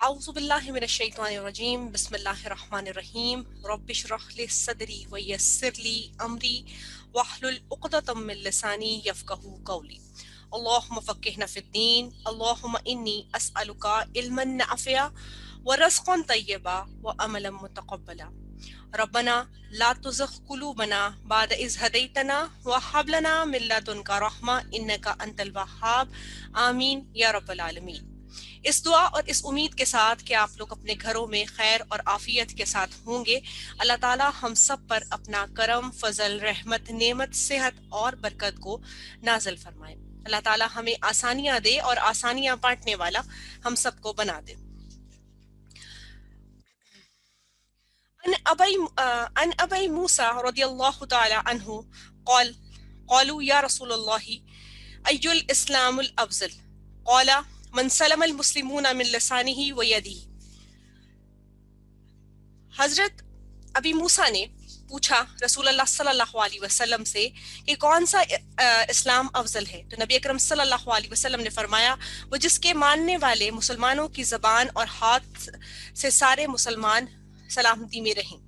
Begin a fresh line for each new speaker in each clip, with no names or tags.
أعوذ بالله من الشيطان الرجيم بسم الله الرحمن الرحيم رب اشرح لي صدري ويسر لي أمري واحلل عقدة من لساني يفقهوا قولي اللهم فقهنا في الدين اللهم إني أسألك علما نافعا ورزقا طيبا وعملا متقبلا ربنا لا تزغ قلوبنا بعد إذ هديتنا وهب لنا من لدنك رحمة إنك أنت الوهاب آمین یا رب العالمین۔ اس دعا اور اس امید کے ساتھ کہ آپ لوگ اپنے گھروں میں خیر اور عافیت کے ساتھ ہوں گے، اللہ تعالیٰ ہم سب پر اپنا کرم، فضل، رحمت، نعمت، صحت اور برکت کو نازل فرمائے۔ اللہ تعالیٰ ہمیں آسانیاں دے اور آسانیاں بانٹنے والا ہم سب کو بنا دے۔ عن ابی موسیٰ رضی اللہ تعالی عنہ قال قالوا یا رسول اللہ ای الاسلام الافضل قال من سلم المسلمون من لسانه و یدہ۔ حضرت ابی موسیٰ نے پوچھا رسول اللہ صلی اللہ علیہ وسلم سے کہ کون سا اسلام افضل ہے، تو نبی اکرم صلی اللہ علیہ وسلم نے فرمایا وہ جس کے ماننے والے مسلمانوں کی زبان اور ہاتھ سے سارے مسلمان سلامتی میں رہیں،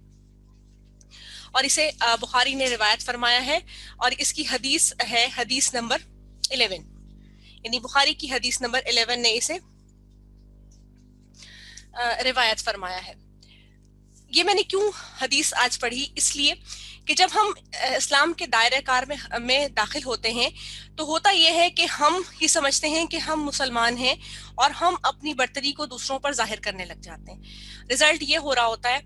اور اسے بخاری نے روایت فرمایا ہے، اور اس کی حدیث ہے حدیث نمبر 11، یعنی بخاری کی حدیث نمبر 11 نے اسے روایت فرمایا ہے۔ یہ میں نے کیوں حدیث آج پڑھی؟ اس لیے کہ جب ہم اسلام کے دائرہ کار میں داخل ہوتے ہیں تو ہوتا یہ ہے کہ ہم یہ سمجھتے ہیں کہ ہم مسلمان ہیں اور ہم اپنی برتری کو دوسروں پر ظاہر کرنے لگ جاتے ہیں۔ رزلٹ یہ ہو رہا ہوتا ہے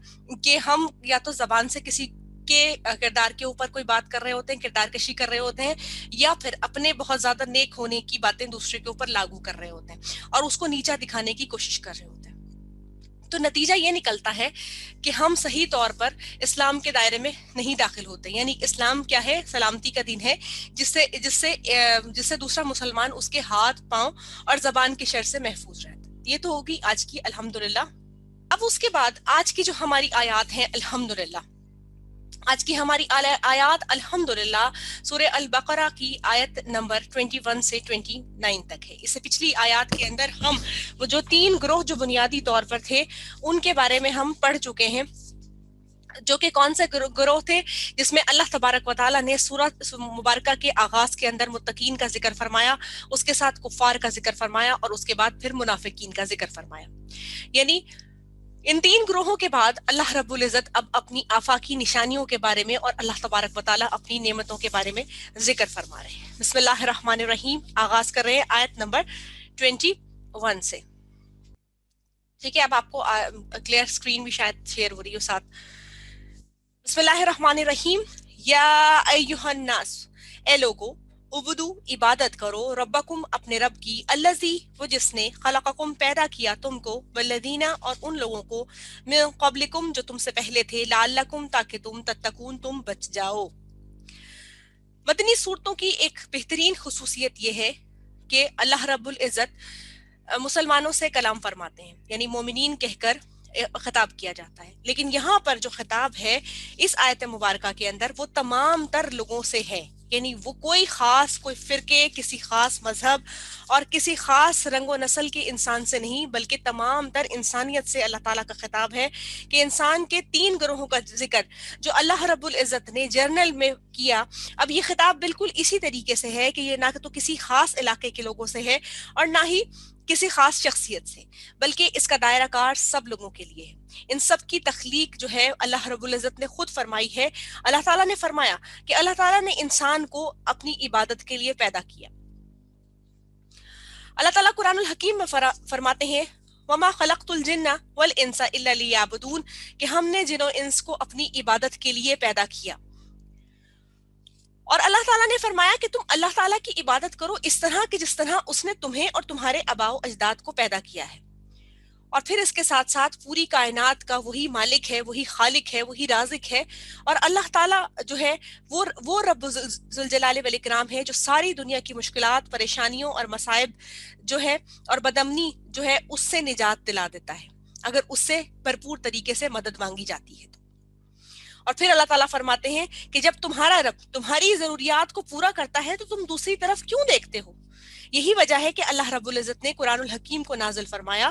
کہ ہم یا تو زبان سے کسی کے کردار کے اوپر کوئی بات کر رہے ہوتے ہیں، کردار کشی کر رہے ہوتے ہیں، یا پھر اپنے بہت زیادہ نیک ہونے کی باتیں دوسرے کے اوپر لاگو کر رہے ہوتے ہیں اور اس کو نیچا دکھانے کی کوشش کر رہے ہوتے ہیں۔ تو نتیجہ یہ نکلتا ہے کہ ہم صحیح طور پر اسلام کے دائرے میں نہیں داخل ہوتے، یعنی اسلام کیا ہے؟ سلامتی کا دین ہے، جس سے دوسرا مسلمان اس کے ہاتھ، پاؤں اور زبان کے شر سے محفوظ رہتا ہے۔ یہ تو ہوگی آج کی الحمدللہ۔ اب اس کے بعد آج کی جو ہماری آیات ہیں الحمدللہ، آج کی ہماری آیات الحمدللہ سورہ البقرہ کی آیت نمبر 21 سے 29 تک ہے۔ اس سے پچھلی آیات کے اندر ہم وہ جو 3 گروہ جو بنیادی طور پر تھے ان کے بارے میں ہم پڑھ چکے ہیں، جو کہ کون سے گروہ تھے، جس میں اللہ تبارک و تعالیٰ نے سورۃ مبارکہ کے آغاز کے اندر متقین کا ذکر فرمایا، اس کے ساتھ کفار کا ذکر فرمایا، اور اس کے بعد پھر منافقین کا ذکر فرمایا۔ یعنی ان 3 گروہوں کے بعد اللہ رب العزت اب اپنی آفاقی نشانیوں کے بارے میں اور اللہ تبارک و تعالیٰ اپنی نعمتوں کے بارے میں ذکر فرما رہے ہیں۔ بسم اللہ الرحمن الرحیم، آغاز کر رہے ہیں آیت نمبر 21 سے۔ ٹھیک ہے، اب آپ کو کلیئر اسکرین بھی شاید شیئر ہو رہی ہو ساتھ۔ بسم اللہ الرحمن الرحیم، یا ایہا الناس، اے لوگو، عبدو، عبادت کرو، ربکم، اپنے رب کی، الذی، وہ جس نے، خلقکم، پیدا کیا تم کو، والذین، اور ان لوگوں کو، من قبلکم، جو تم سے پہلے تھے، لعلکم، تاکہ تم تتقون، تم بچ جاؤ۔ مدنی صورتوں کی ایک بہترین خصوصیت یہ ہے کہ اللہ رب العزت مسلمانوں سے کلام فرماتے ہیں، یعنی مومنین کہہ کر خطاب کیا جاتا ہے، لیکن یہاں پر جو خطاب ہے اس آیت مبارکہ کے اندر وہ تمام تر لوگوں سے ہے، یعنی وہ کوئی خاص، کوئی فرقے، کسی خاص مذہب اور کسی خاص رنگ و نسل کے انسان سے نہیں، بلکہ تمام تر انسانیت سے اللہ تعالیٰ کا خطاب ہے کہ انسان کے 3 گروہوں کا ذکر جو اللہ رب العزت نے جرنل میں کیا۔ اب یہ خطاب بالکل اسی طریقے سے ہے کہ یہ نہ تو کسی خاص علاقے کے لوگوں سے ہے اور نہ ہی کسی خاص شخصیت سے، بلکہ اس کا دائرہ کار سب لوگوں کے لیے ہے۔ ان سب کی تخلیق جو ہے اللہ رب العزت نے خود فرمائی ہے۔ اللہ تعالیٰ نے فرمایا کہ اللہ تعالیٰ نے انسان کو اپنی عبادت کے لیے پیدا کیا۔ اللہ تعالیٰ قرآن الحکیم میں فرماتے ہیں وَمَا خَلَقْتُ الْجِنَّ وَالْإِنسَ إِلَّا لِيَعْبُدُونَ، کہ ہم نے جن و انس کو اپنی عبادت کے لیے پیدا کیا۔ اور اللہ تعالیٰ نے فرمایا کہ تم اللہ تعالیٰ کی عبادت کرو اس طرح کہ جس طرح اس نے تمہیں اور تمہارے آباء و اجداد کو پیدا کیا ہے۔ اور پھر اس کے ساتھ ساتھ پوری کائنات کا وہی مالک ہے، وہی خالق ہے، وہی رازق ہے، اور اللہ تعالیٰ جو ہے وہ رب ذوالجلال والاکرام ہے جو ساری دنیا کی مشکلات، پریشانیوں اور مصائب جو ہے اور بدامنی جو ہے اس سے نجات دلا دیتا ہے اگر اس سے بھرپور طریقے سے مدد مانگی جاتی ہے تو۔ اور پھر اللہ تعالیٰ فرماتے ہیں کہ جب تمہارا رب تمہاری ضروریات کو پورا کرتا ہے تو تم دوسری طرف کیوں دیکھتے ہو؟ یہی وجہ ہے کہ اللہ رب العزت نے قرآن الحکیم کو نازل فرمایا،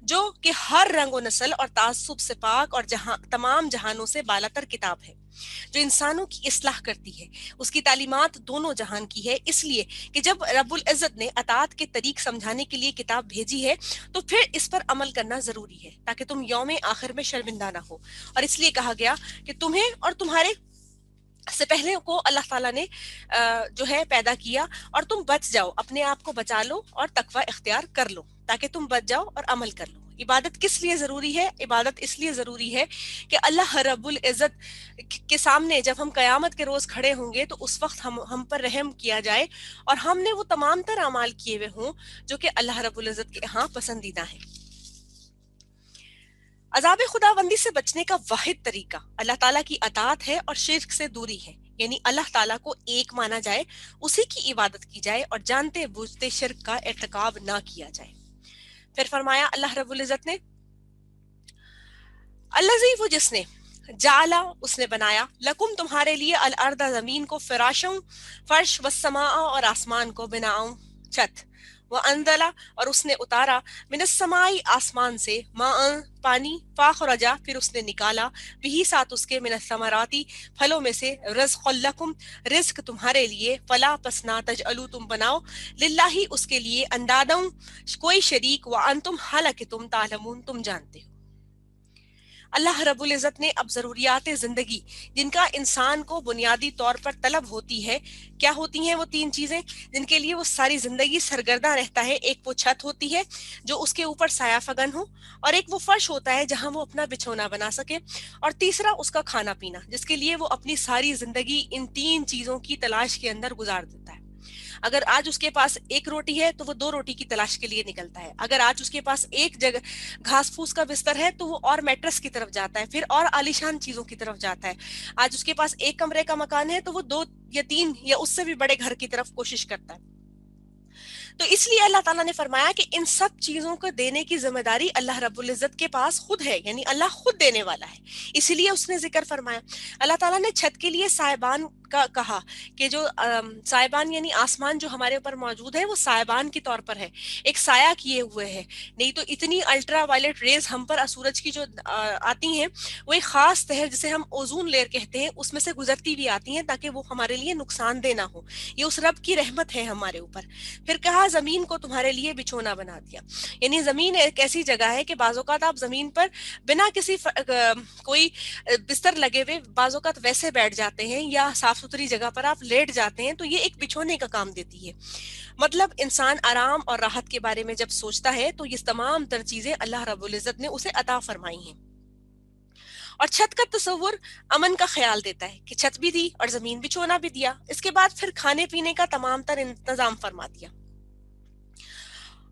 جو کہ ہر رنگ و نسل اور تعصب سے پاک اور تمام جہانوں سے بالاتر کتاب ہے، جو انسانوں کی اصلاح کرتی ہے۔ اس کی تعلیمات دونوں جہان کی ہے، اس لیے کہ جب رب العزت نے اطاعت کے طریق سمجھانے کے لیے کتاب بھیجی ہے تو پھر اس پر عمل کرنا ضروری ہے تاکہ تم یوم آخر میں شرمندہ نہ ہو۔ اور اس لیے کہا گیا کہ تمہیں اور تمہارے سے پہلے کو اللہ تعالیٰ نے جو ہے پیدا کیا، اور تم بچ جاؤ، اپنے آپ کو بچا لو اور تقوی اختیار کر لو تاکہ تم بچ جاؤ اور عمل کر لو۔ عبادت کس لیے ضروری ہے؟ عبادت اس لیے ضروری ہے کہ اللہ رب العزت کے سامنے جب ہم قیامت کے روز کھڑے ہوں گے تو اس وقت ہم پر رحم کیا جائے اور ہم نے وہ تمام تر اعمال کیے ہوئے ہوں جو کہ اللہ رب العزت کے ہاں پسندیدہ ہیں۔ عذاب خداوندی سے بچنے کا واحد طریقہ اللہ تعالیٰ کی اطاعت ہے اور شرک سے دوری ہے، یعنی اللہ تعالیٰ کو ایک مانا جائے، اسی کی عبادت کی جائے اور جانتے بوجھتے شرک کا ارتکاب نہ کیا جائے۔ پھر فرمایا اللہ رب العزت نے، الذی، وہ جس نے، جعلا، اس نے بنایا، لکم تمہارے لیے، الارض زمین کو، فراشوں فرش، والسماء اور آسمان کو، بناؤں چھت، وانزلا اور اس نے اتارا، من السماء آسمان سے، ماء پانی، فاخرجا پھر اس نے نکالا، بھی ساتھ اس کے، من الثمراتی پھلوں میں سے، رزق لکم رزق تمہارے لیے، فلا پس نہ تجعلوا تم بناؤ، للہ اس کے لیے، اندادوں کوئی شریک، وانتم حالانکہ تم تعلمون تم جانتے ہو۔ اللہ رب العزت نے اب ضروریات زندگی جن کا انسان کو بنیادی طور پر طلب ہوتی ہے، کیا ہوتی ہیں وہ تین چیزیں جن کے لیے وہ ساری زندگی سرگردہ رہتا ہے؟ ایک وہ چھت ہوتی ہے جو اس کے اوپر سایہ فگن ہو، اور ایک وہ فرش ہوتا ہے جہاں وہ اپنا بچھونا بنا سکے، اور تیسرا اس کا کھانا پینا جس کے لیے وہ اپنی ساری زندگی ان تین چیزوں کی تلاش کے اندر گزار دیتا ہے۔ اگر آج اس کے پاس ایک روٹی ہے تو وہ دو روٹی کی تلاش کے لیے نکلتا ہے، اگر آج اس کے پاس ایک جگہ گھاس پھوس کا بستر ہے تو وہ اور میٹرس کی طرف جاتا ہے، پھر اور عالیشان چیزوں کی طرف جاتا ہے، آج اس کے پاس ایک کمرے کا مکان ہے تو وہ دو یا تین یا اس سے بھی بڑے گھر کی طرف کوشش کرتا ہے۔ تو اس لیے اللہ تعالیٰ نے فرمایا کہ ان سب چیزوں کو دینے کی ذمہ داری اللہ رب العزت کے پاس خود ہے، یعنی اللہ خود دینے والا ہے، اسی لیے اس نے ذکر فرمایا۔ اللہ تعالیٰ نے چھت کے لیے سائبان کا کہا کہ جو سائبان یعنی آسمان جو ہمارے اوپر موجود ہے وہ سائبان کے طور پر ہے، ایک سایہ کیے ہوئے ہے، نہیں تو اتنی الٹرا وائلٹ ریز ہم پر سورج کی جو آتی ہیں وہ ایک خاص تہہ جسے ہم اوزون لیئر کہتے ہیں اس میں سے گزرتی بھی آتی ہیں تاکہ وہ ہمارے لیے نقصان دہ نہ ہو، یہ اس رب کی رحمت ہے ہمارے اوپر۔ پھر کہا زمین کو تمہارے لیے بچھونا بنا دیا، یعنی زمین ایک ایسی جگہ ہے کہ بعض اوقات آپ زمین پر بنا کسی کوئی بستر لگے ہوئے بعض اوقات ویسے بیٹھ جاتے ہیں یا صاف ستھری جگہ پر آپ لیٹ جاتے ہیں، تو یہ ایک بچھونے کا کام دیتی ہے۔ مطلب انسان آرام اور راحت کے بارے میں جب سوچتا ہے تو یہ تمام تر چیزیں اللہ رب العزت نے اسے عطا فرمائی ہیں۔ اور چھت کا تصور امن کا خیال دیتا ہے کہ چھت بھی دی اور زمین بچھونا بھی دیا، اس کے بعد پھر کھانے پینے کا تمام تر انتظام فرما دیا،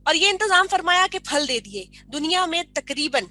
اور یہ انتظام فرمایا کہ پھل دے دیے۔ دنیا میں تقریباً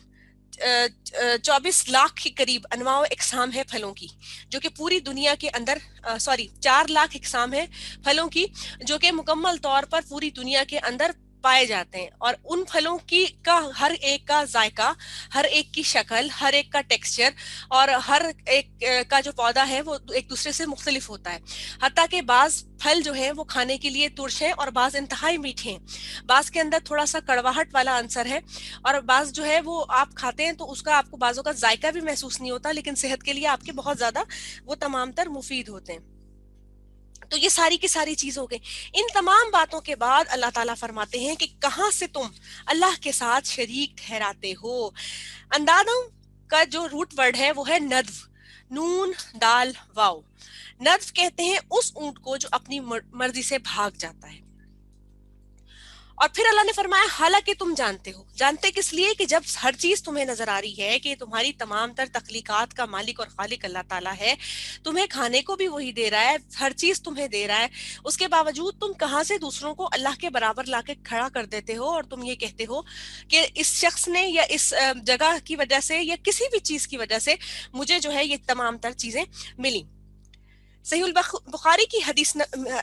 24 لاکھ کے قریب انواع و اقسام ہے پھلوں کی، جو کہ پوری دنیا کے اندر 4 لاکھ اقسام ہے پھلوں کی جو کہ مکمل طور پر پوری دنیا کے اندر پائے جاتے ہیں، اور ان پھلوں کی کا ہر ایک کا ذائقہ، ہر ایک کی شکل، ہر ایک کا ٹیکسچر اور ہر ایک کا جو پودا ہے وہ ایک دوسرے سے مختلف ہوتا ہے، حتیٰ کہ بعض پھل جو ہیں وہ کھانے کے لیے ترش ہیں اور بعض انتہائی میٹھے ہیں، بعض کے اندر تھوڑا سا کڑواہٹ والا عنصر ہے، اور بعض جو ہے وہ آپ کھاتے ہیں تو اس کا آپ کو بعضوں کا ذائقہ بھی محسوس نہیں ہوتا، لیکن صحت کے لیے آپ کے بہت زیادہ وہ تمام تر مفید ہوتے ہیں۔ تو یہ ساری کی ساری چیز ہو گئی۔ ان تمام باتوں کے بعد اللہ تعالیٰ فرماتے ہیں کہ کہاں سے تم اللہ کے ساتھ شریک ٹھہراتے ہو۔ اندادوں کا جو روٹ ورڈ ہے وہ ہے ندو، نون دال واو۔ ندو کہتے ہیں اس اونٹ کو جو اپنی مرضی سے بھاگ جاتا ہے، اور پھر اللہ نے فرمایا حالانکہ تم جانتے ہو۔ جانتے کس لیے؟ کہ جب ہر چیز تمہیں نظر آ رہی ہے کہ تمہاری تمام تر تخلیقات کا مالک اور خالق اللہ تعالیٰ ہے، تمہیں کھانے کو بھی وہی دے رہا ہے، ہر چیز تمہیں دے رہا ہے، اس کے باوجود تم کہاں سے دوسروں کو اللہ کے برابر لا کے کھڑا کر دیتے ہو، اور تم یہ کہتے ہو کہ اس شخص نے یا اس جگہ کی وجہ سے یا کسی بھی چیز کی وجہ سے مجھے جو ہے یہ تمام تر چیزیں ملی۔ صحیح البخاری کی حدیث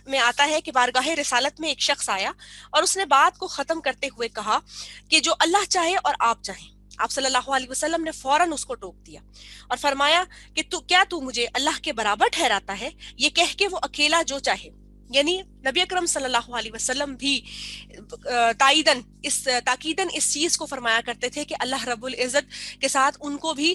میں آتا ہے کہ بارگاہ رسالت میں ایک شخص آیا اور اس نے بات کو ختم کرتے ہوئے کہا کہ جو اللہ چاہے اور آپ چاہیں۔ آپ صلی اللہ علیہ وسلم نے فوراً اس کو ٹوک دیا اور فرمایا کہ کیا تو مجھے اللہ کے برابر ٹھہراتا ہے؟ یہ کہہ کے وہ اکیلا جو چاہے۔ یعنی نبی اکرم صلی اللہ علیہ وسلم بھی تاکیدن اس چیز کو فرمایا کرتے تھے کہ اللہ رب العزت کے ساتھ ان کو بھی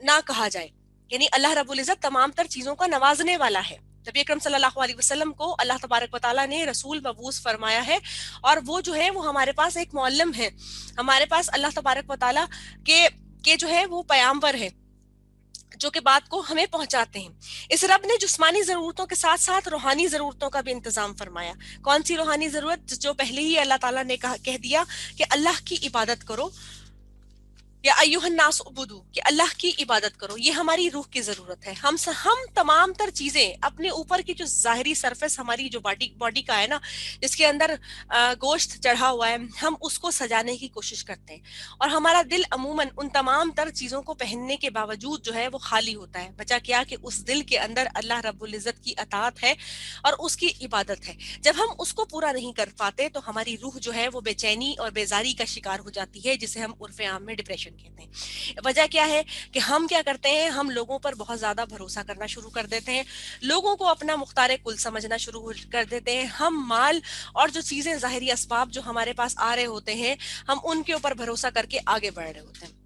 نہ کہا جائے. یعنی اللہ رب العزت تمام تر چیزوں کا نوازنے والا ہے. نبی اکرم صلی اللہ علیہ وسلم کو اللہ تبارک و تعالیٰ نے رسول مبعوث فرمایا ہے, اور وہ جو ہے وہ ہمارے پاس ایک معلم ہے, ہمارے پاس اللہ تبارک و تعالیٰ کے جو ہے وہ پیامبر ہے جو کہ بات کو ہمیں پہنچاتے ہیں. اس رب نے جسمانی ضرورتوں کے ساتھ ساتھ روحانی ضرورتوں کا بھی انتظام فرمایا. کون سی روحانی ضرورت؟ جو پہلے ہی اللہ تعالیٰ نے کہہ دیا کہ اللہ کی عبادت کرو, یا ایوہ الناس عبدو, کہ اللہ کی عبادت کرو. یہ ہماری روح کی ضرورت ہے. ہم تمام تر چیزیں اپنے اوپر کی جو ظاہری سرفیس ہماری جو باڈی کا ہے نا, جس کے اندر گوشت چڑھا ہوا ہے, ہم اس کو سجانے کی کوشش کرتے ہیں, اور ہمارا دل عموماً ان تمام تر چیزوں کو پہننے کے باوجود جو ہے وہ خالی ہوتا ہے. بچا کیا کہ اس دل کے اندر اللہ رب العزت کی اطاعت ہے اور اس کی عبادت ہے. جب ہم اس کو پورا نہیں کر پاتے تو ہماری روح جو ہے وہ بے چینی اور بیزاری کا شکار ہو جاتی ہے, جسے ہم عرف عام میں ڈپریشن کہتے ہیں. وجہ کیا ہے کہ ہم کیا کرتے ہیں, ہم لوگوں پر بہت زیادہ بھروسہ کرنا شروع کر دیتے ہیں, لوگوں کو اپنا مختار کل سمجھنا شروع کر دیتے ہیں. ہم مال اور جو چیزیں ظاہری اسباب جو ہمارے پاس آ رہے ہوتے ہیں, ہم ان کے اوپر بھروسہ کر کے آگے بڑھ رہے ہوتے ہیں.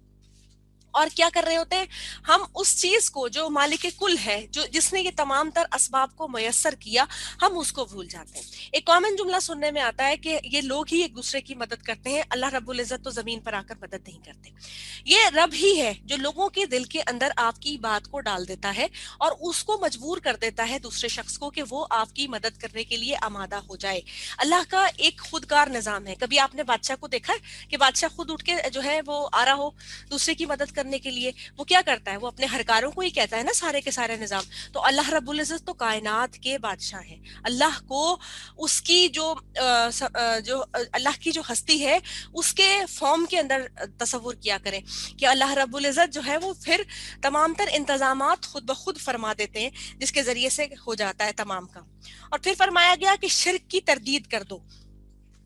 اور کیا کر رہے ہوتے ہیں, ہم اس چیز کو جو مالک کل ہے, جس نے یہ تمام تر اسباب کو میسر کیا, ہم اس کو بھول جاتے ہیں. ایک کامن جملہ سننے میں آتا ہے کہ یہ لوگ ہی ایک دوسرے کی مدد کرتے ہیں, اللہ رب العزت تو زمین پر آ کر مدد نہیں کرتے. یہ رب ہی ہے جو لوگوں کے دل کے اندر آپ کی بات کو ڈال دیتا ہے اور اس کو مجبور کر دیتا ہے دوسرے شخص کو کہ وہ آپ کی مدد کرنے کے لیے آمادہ ہو جائے. اللہ کا ایک خودکار نظام ہے. کبھی آپ نے بادشاہ کو دیکھا ہے کہ بادشاہ خود اٹھ کے جو ہے وہ آ رہا ہو دوسرے کی مدد کرنے کے لیے؟ وہ کیا کرتا ہے, وہ اپنے ہرکاروں کو ہی کہتا ہے نا سارے کے سارے نظام. تو اللہ رب العزت تو کائنات کے بادشاہ ہے. اللہ کو اس کی جو اللہ کی جو ہستی ہے اس کے فارم کے اندر تصور کیا کریں کہ اللہ رب العزت جو ہے وہ پھر تمام تر انتظامات خود بخود فرما دیتے ہیں, جس کے ذریعے سے ہو جاتا ہے تمام کام. اور پھر فرمایا گیا کہ شرک کی تردید کر دو,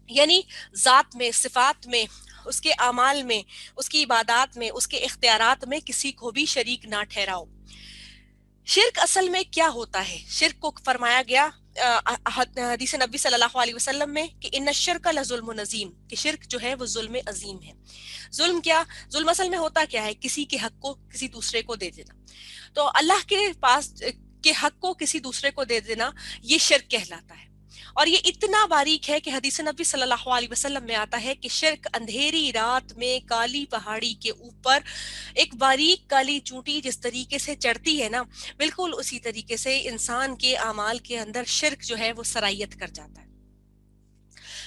یعنی ذات میں, صفات میں, اس کے اعمال میں, اس کی عبادات میں, اس کے اختیارات میں کسی کو بھی شریک نہ ٹھہراؤ. شرک اصل میں کیا ہوتا ہے؟ شرک کو فرمایا گیا حدیث نبی صلی اللہ علیہ وسلم میں کہ ان الشرک لظلم عظیم, کہ شرک جو ہے وہ ظلم عظیم ہے. ظلم کیا؟ ظلم اصل میں ہوتا کیا ہے, کسی کے حق کو کسی دوسرے کو دے دینا. تو اللہ کے پاس کے حق کو کسی دوسرے کو دے دینا یہ شرک کہلاتا ہے. اور یہ اتنا باریک ہے کہ حدیث نبی صلی اللہ علیہ وسلم میں آتا ہے کہ شرک اندھیری رات میں کالی پہاڑی کے اوپر ایک باریک کالی چونٹی جس طریقے سے چڑھتی ہے نا, بالکل اسی طریقے سے انسان کے اعمال کے اندر شرک جو ہے وہ سرایت کر جاتا ہے.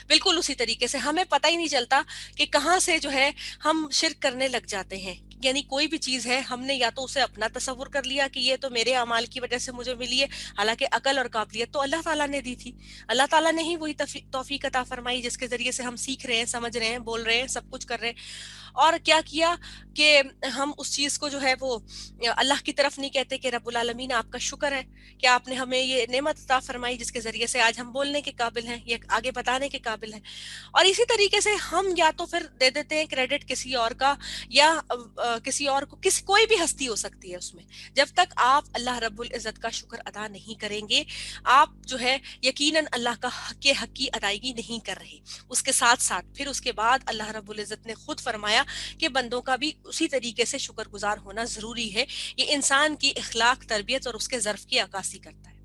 بالکل اسی طریقے سے ہمیں پتہ ہی نہیں چلتا کہ کہاں سے جو ہے ہم شرک کرنے لگ جاتے ہیں. یعنی کوئی بھی چیز ہے, ہم نے یا تو اسے اپنا تصور کر لیا کہ یہ تو میرے اعمال کی وجہ سے مجھے ملی ہے, حالانکہ عقل اور قابلیت تو اللہ تعالیٰ نے دی تھی. اللہ تعالیٰ نے ہی وہی توفیق عطا فرمائی جس کے ذریعے سے ہم سیکھ رہے ہیں, سمجھ رہے ہیں, بول رہے ہیں, سب کچھ کر رہے ہیں. اور کیا کیا کہ ہم اس چیز کو جو ہے وہ اللہ کی طرف نہیں کہتے کہ رب العالمین آپ کا شکر ہے کہ آپ نے ہمیں یہ نعمت عطا فرمائی جس کے ذریعے سے آج ہم بولنے کے قابل ہیں, یہ آگے بتانے کے قابل ہیں. اور اسی طریقے سے ہم یا تو پھر دے دیتے ہیں کریڈٹ کسی اور کا, یا کسی اور کو, کوئی بھی ہستی ہو سکتی ہے اس میں. جب تک آپ اللہ رب العزت کا شکر ادا نہیں کریں گے, آپ جو ہے یقیناً اللہ کا حق کی ادائیگی نہیں کر رہے. اس کے ساتھ ساتھ پھر اس کے بعد اللہ رب العزت نے خود فرمایا کہ بندوں کا بھی اسی طریقے سے شکر گزار ہونا ضروری ہے. یہ انسان کی اخلاق, تربیت اور اس کے ظرف کی عکاسی کرتا ہے.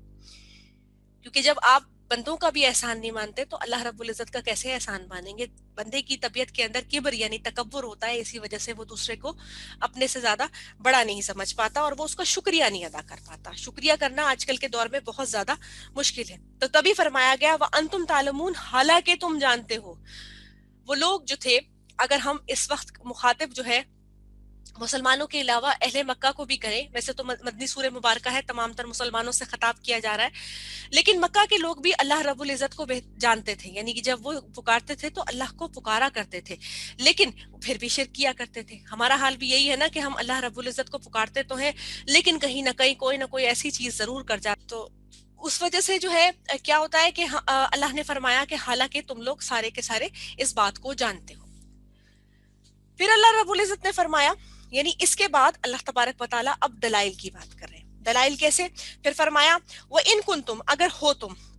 کیونکہ جب آپ بندوں کا بھی احسان نہیں مانتے تو اللہ رب العزت کا کیسے احسان مانیں گے؟ بندے کی طبیعت کے اندر کبر یعنی تکبر ہوتا ہے, اسی وجہ سے وہ دوسرے کو اپنے سے زیادہ بڑا نہیں سمجھ پاتا اور وہ اس کا شکریہ نہیں ادا کر پاتا. شکریہ کرنا آج کل کے دور میں بہت زیادہ مشکل ہے. تو تبھی فرمایا گیا وَأَنْتُمْ تَعْلَمُونَ, حالانکہ تم جانتے ہو. وہ لوگ جو تھے, اگر ہم اس وقت مخاطب جو ہے مسلمانوں کے علاوہ اہل مکہ کو بھی کریں, ویسے تو مدنی سورہ مبارکہ ہے, تمام تر مسلمانوں سے خطاب کیا جا رہا ہے, لیکن مکہ کے لوگ بھی اللہ رب العزت کو جانتے تھے. یعنی کہ جب وہ پکارتے تھے تو اللہ کو پکارا کرتے تھے, لیکن پھر بھی شرک کیا کرتے تھے. ہمارا حال بھی یہی ہے نا کہ ہم اللہ رب العزت کو پکارتے تو ہیں, لیکن کہیں نہ کہیں کوئی نہ کوئی ایسی چیز ضرور کر جاتے. تو اس وجہ سے جو ہے کیا ہوتا ہے کہ اللہ نے فرمایا کہ حالانکہ تم لوگ سارے کے سارے اس بات کو جانتے ہو. پھر اللہ رب العزت نے فرمایا, یعنی اس کے بعد اللہ تبارک و تعالیٰ اب دلائل کی بات کر رہے ہیں. دلائل کیسے؟ پھر فرمایا وَإِن كُنتُمْ, اگر ہو تم,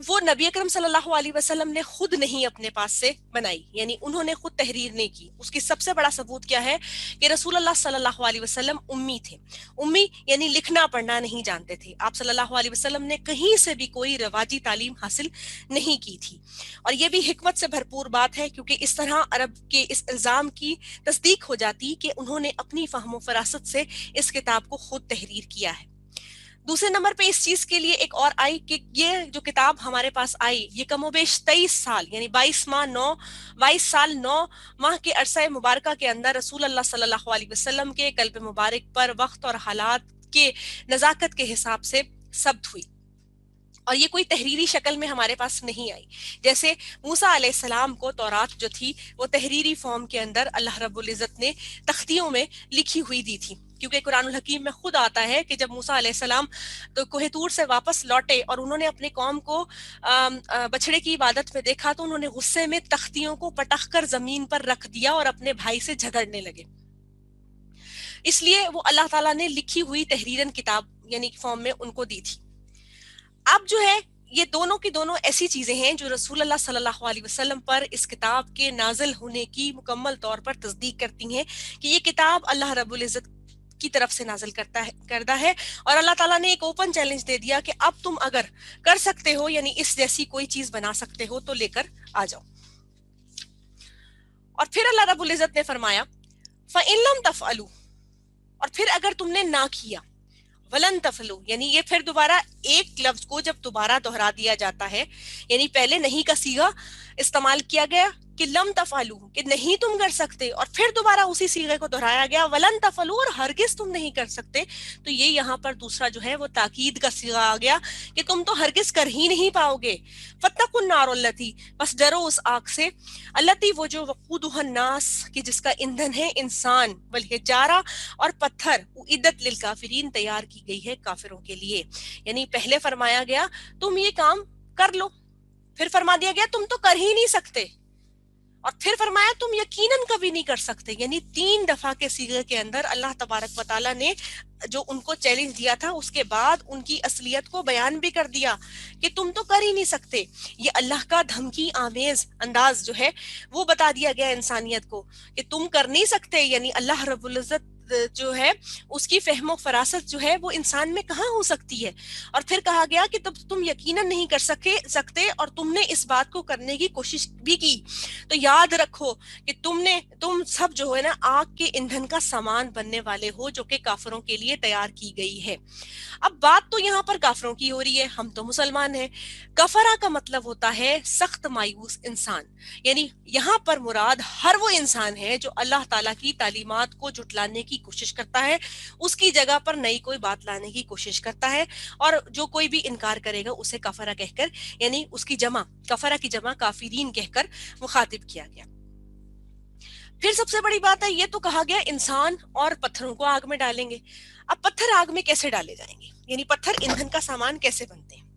وہ نبی اکرم صلی اللہ علیہ وسلم نے خود نہیں اپنے پاس سے بنائی، یعنی انہوں نے خود تحریر نہیں کی. اس کی سب سے بڑا ثبوت کیا ہے کہ رسول اللہ صلی اللہ علیہ وسلم امی تھے. امی یعنی لکھنا پڑھنا نہیں جانتے تھے. آپ صلی اللہ علیہ وسلم نے کہیں سے بھی کوئی رواجی تعلیم حاصل نہیں کی تھی. اور یہ بھی حکمت سے بھرپور بات ہے، کیونکہ اس طرح عرب کے اس الزام کی تصدیق ہو جاتی کہ انہوں نے اپنی فہم و فراست سے اس کتاب کو خود تحریر کیا ہے. دوسرے نمبر پہ اس چیز کے لیے ایک اور آئی کہ یہ جو کتاب ہمارے پاس آئی یہ کم و بیش 23 سال یعنی 22 سال 9 ماہ کے عرصہ مبارکہ کے اندر رسول اللہ صلی اللہ علیہ وسلم کے قلب مبارک پر وقت اور حالات کے نزاکت کے حساب سے ثبت ہوئی. اور یہ کوئی تحریری شکل میں ہمارے پاس نہیں آئی. جیسے موسیٰ علیہ السلام کو تورات جو تھی وہ تحریری فارم کے اندر اللہ رب العزت نے تختیوں میں لکھی ہوئی دی تھی، کیونکہ قرآن الحکیم میں خود آتا ہے کہ جب موسیٰ علیہ السلام کوہ طور سے واپس لوٹے اور انہوں نے اپنے قوم کو بچڑے کی عبادت میں دیکھا تو انہوں نے غصے میں تختیوں کو پٹخ کر زمین پر رکھ دیا اور اپنے بھائی سے جھگڑنے لگے. اس لیے وہ اللہ تعالیٰ نے لکھی ہوئی تحریرن کتاب یعنی فارم میں ان کو دی تھی. اب جو ہے یہ دونوں کی دونوں ایسی چیزیں ہیں جو رسول اللہ صلی اللہ علیہ وسلم پر اس کتاب کے نازل ہونے کی مکمل طور پر تصدیق کرتی ہیں کہ یہ کتاب اللہ رب العزت کی طرف سے نازل کردہ ہے. اور اللہ تعالیٰ نے ایک اوپن چیلنج دے دیا کہ اب تم اگر کر سکتے ہو یعنی اس جیسی کوئی چیز بنا سکتے ہو تو لے کر آ جاؤ. اور پھر اللہ رب العزت نے فرمایا فَإِن لَمْ تَفْعَلُوا، اور پھر اگر تم نے نہ کیا، ولن تفلو یعنی یہ پھر دوبارہ ایک لفظ کو جب دوبارہ دہرا دیا جاتا ہے، یعنی پہلے نہیں کا صیغہ استعمال کیا گیا کہ لم تفعلو کہ نہیں تم کر سکتے، اور پھر دوبارہ اسی صیغے کو دہرایا گیا ولن تفعلو اور ہرگز تم نہیں کر سکتے. تو یہ یہاں پر دوسرا جو ہے وہ تاکید کا صیغہ آ گیا کہ تم تو ہرگز کر ہی نہیں پاؤ گے. فاتقوا النار التی، بس ڈرو اس آگ سے، التی وہ جو وقودها الناس کہ جس کا ایندھن ہے انسان، والحجارہ اور پتھر، اعدت للکافرین تیار کی گئی ہے کافروں کے لیے. یعنی پہلے فرمایا گیا تم یہ کام کر لو، پھر فرما دیا گیا تم تو کر ہی نہیں سکتے، اور پھر فرمایا تم یقیناً کبھی نہیں کر سکتے. یعنی 3 دفعہ کے صیغے کے اندر اللہ تبارک و تعالیٰ نے جو ان کو چیلنج دیا تھا اس کے بعد ان کی اصلیت کو بیان بھی کر دیا کہ تم تو کر ہی نہیں سکتے. یہ اللہ کا دھمکی آمیز انداز جو ہے وہ بتا دیا گیا انسانیت کو کہ تم کر نہیں سکتے. یعنی اللہ رب العزت جو ہے اس کی فہم و فراست جو ہے وہ انسان میں کہاں ہو سکتی ہے. اور پھر کہا گیا کہ تم یقیناً نہیں کر سکتے اور تم نے اس بات کو کرنے کی کوشش بھی کی تو یاد رکھو کہ تم سب جو ہے نا آگ کے ایندھن کا سامان بننے والے ہو جو کہ کافروں کے لیے تیار کی گئی ہے. اب بات تو یہاں پر کافروں کی ہو رہی ہے، ہم تو مسلمان ہیں. کفرا کا مطلب ہوتا ہے سخت مایوس انسان، یعنی یہاں پر مراد ہر وہ انسان ہے جو اللہ تعالیٰ کی تعلیمات کو جھٹلانے کی کوشش کرتا ہے، اس کی جگہ پر نئی کوئی بات لانے کی کوشش کرتا ہے، اور جو کوئی بھی انکار کرے گا اسے کفرا کہہ کر یعنی اس کی جمع کفرا کی جمع کافرین کہہ کر مخاطب کیا گیا. پھر سب سے بڑی بات ہے یہ تو کہا گیا انسان اور پتھروں کو آگ میں ڈالیں گے. اب پتھر آگ میں کیسے ڈالے جائیں گے، یعنی پتھر ایندھن کا سامان کیسے بنتے ہیں.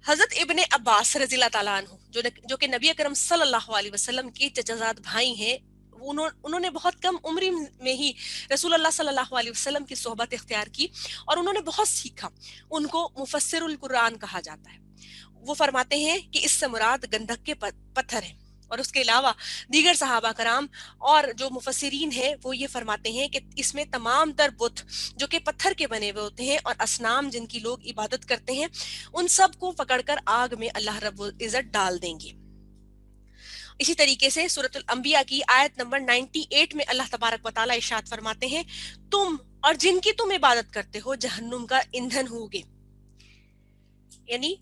حضرت ابن عباس رضی اللہ تعالیٰ عنہ جو کہ نبی اکرم صلی اللہ علیہ وسلم کے چچازاد بھائی ہیں، انہوں نے بہت کم عمری میں ہی رسول اللہ صلی اللہ علیہ وسلم کی صحبت اختیار کی اور انہوں نے بہت سیکھا. ان کو مفسر القرآن کہا جاتا ہے. وہ فرماتے ہیں کہ اس سے مراد گندھک کے پتھر ہیں، اور اس کے علاوہ دیگر صحابہ کرام اور جو مفسرین ہیں وہ یہ فرماتے ہیں کہ اس میں تمام تر بت جو کہ پتھر کے بنے ہوئے ہوتے ہیں اور اصنام جن کی لوگ عبادت کرتے ہیں ان سب کو پکڑ کر آگ میں اللہ رب العزت ڈال دیں گے. اسی طریقے سے سورۃ الانبیاء کی آیت نمبر 98 میں اللہ تبارک و تعالیٰ ارشاد فرماتے ہیں تم اور جن کی تم عبادت کرتے ہو جہنم کا ایندھن ہوگے. یعنی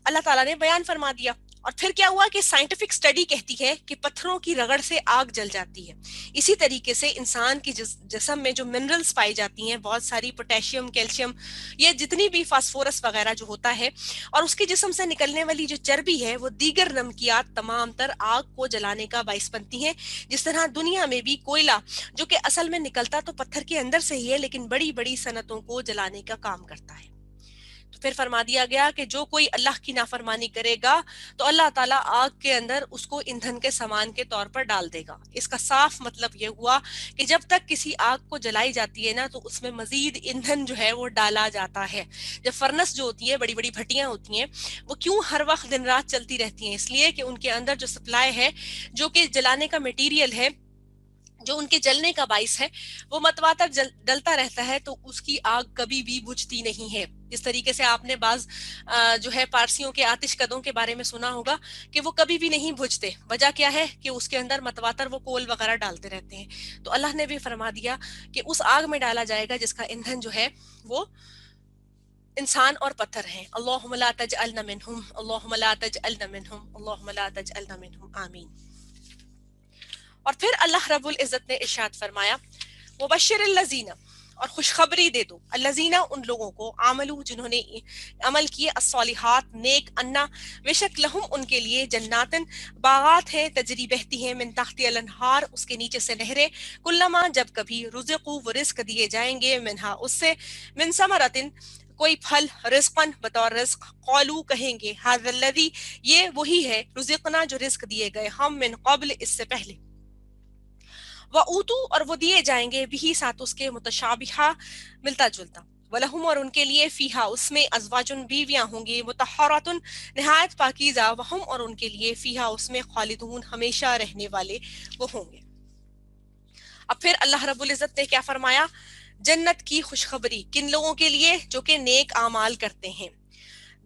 اللہ تعالیٰ نے بیان فرما دیا. اور پھر کیا ہوا کہ سائنٹیفک اسٹڈی کہتی ہے کہ پتھروں کی رگڑ سے آگ جل جاتی ہے. اسی طریقے سے انسان کی جسم میں جو منرلز پائی جاتی ہیں بہت ساری، پوٹیشیم، کیلشیم، یہ جتنی بھی فاسفورس وغیرہ جو ہوتا ہے، اور اس کی جسم سے نکلنے والی جو چربی ہے وہ دیگر نمکیات تمام تر آگ کو جلانے کا باعث بنتی ہیں. جس طرح دنیا میں بھی کوئلہ جو کہ اصل میں نکلتا تو پتھر کے اندر سے ہی ہے لیکن بڑی بڑی صنعتوں کو جلانے کا کام کرتا ہے. پھر فرما دیا گیا کہ جو کوئی اللہ کی نافرمانی کرے گا تو اللہ تعالیٰ آگ کے اندر اس کو ایندھن کے سامان کے طور پر ڈال دے گا. اس کا صاف مطلب یہ ہوا کہ جب تک کسی آگ کو جلائی جاتی ہے نا تو اس میں مزید ایندھن جو ہے وہ ڈالا جاتا ہے. جب فرنس جو ہوتی ہے، بڑی بڑی بھٹیاں ہوتی ہیں، وہ کیوں ہر وقت دن رات چلتی رہتی ہیں؟ اس لیے کہ ان کے اندر جو سپلائی ہے، جو کہ جلانے کا میٹیریل ہے، جو ان کے جلنے کا باعث ہے، وہ متواتر ڈلتا رہتا ہے، تو اس کی آگ کبھی بھی بجھتی نہیں ہے. جس طریقے سے آپ نے بعض جو ہے پارسیوں کے آتش کدوں کے بارے میں سنا ہوگا کہ وہ کبھی بھی نہیں بجھتے. وجہ کیا ہے؟ کہ اس کے اندر متواتر وہ کول وغیرہ ڈالتے رہتے ہیں. تو اللہ نے بھی فرما دیا کہ اس آگ میں ڈالا جائے گا جس کا ایندھن جو ہے وہ انسان اور پتھر ہیں. اللہم لا تجعلنا منہم، اللہم لا تجعلنا منہم، اللہم لا تجعلنا منہم، آمین. اور پھر اللہ رب العزت نے ارشاد فرمایا وبشر الذین، اور خوشخبری دے دو، الذین ان لوگوں کو، عملوا جنہوں نے عمل کیے، الصالحات نیک، انا بے شک، لہم ان کے لیے، جناتن باغات ہیں، تجری بہتی ہیں، من تحت الانہار اس کے نیچے سے نہریں، کلما جب کبھی، رزقوا وہ رزق دیے جائیں گے، منہا اس سے، من ثمرۃ کوئی پھل، رزقن بطور رزق، قالو کہیں گے، ھذا الذی یہ وہی ہے، رزقنا جو رزق دیے گئے ہم، من قبل اس سے پہلے، وَأُوتُوا اور وہ دیے جائیں گے، بھی ساتھ اس کے، متشابہہ ملتا جلتا، وَلَهُمْ اور ان کے لیے، فیہا اس میں، ازواجن بیویاں ہوں گی، مطہراتن نہایت پاکیزہ، وہم اور ان کے لیے، فیہا اس میں، خالدون ہمیشہ رہنے والے وہ ہوں گے. اب پھر اللہ رب العزت نے کیا فرمایا؟ جنت کی خوشخبری کن لوگوں کے لیے؟ جو کہ نیک اعمال کرتے ہیں.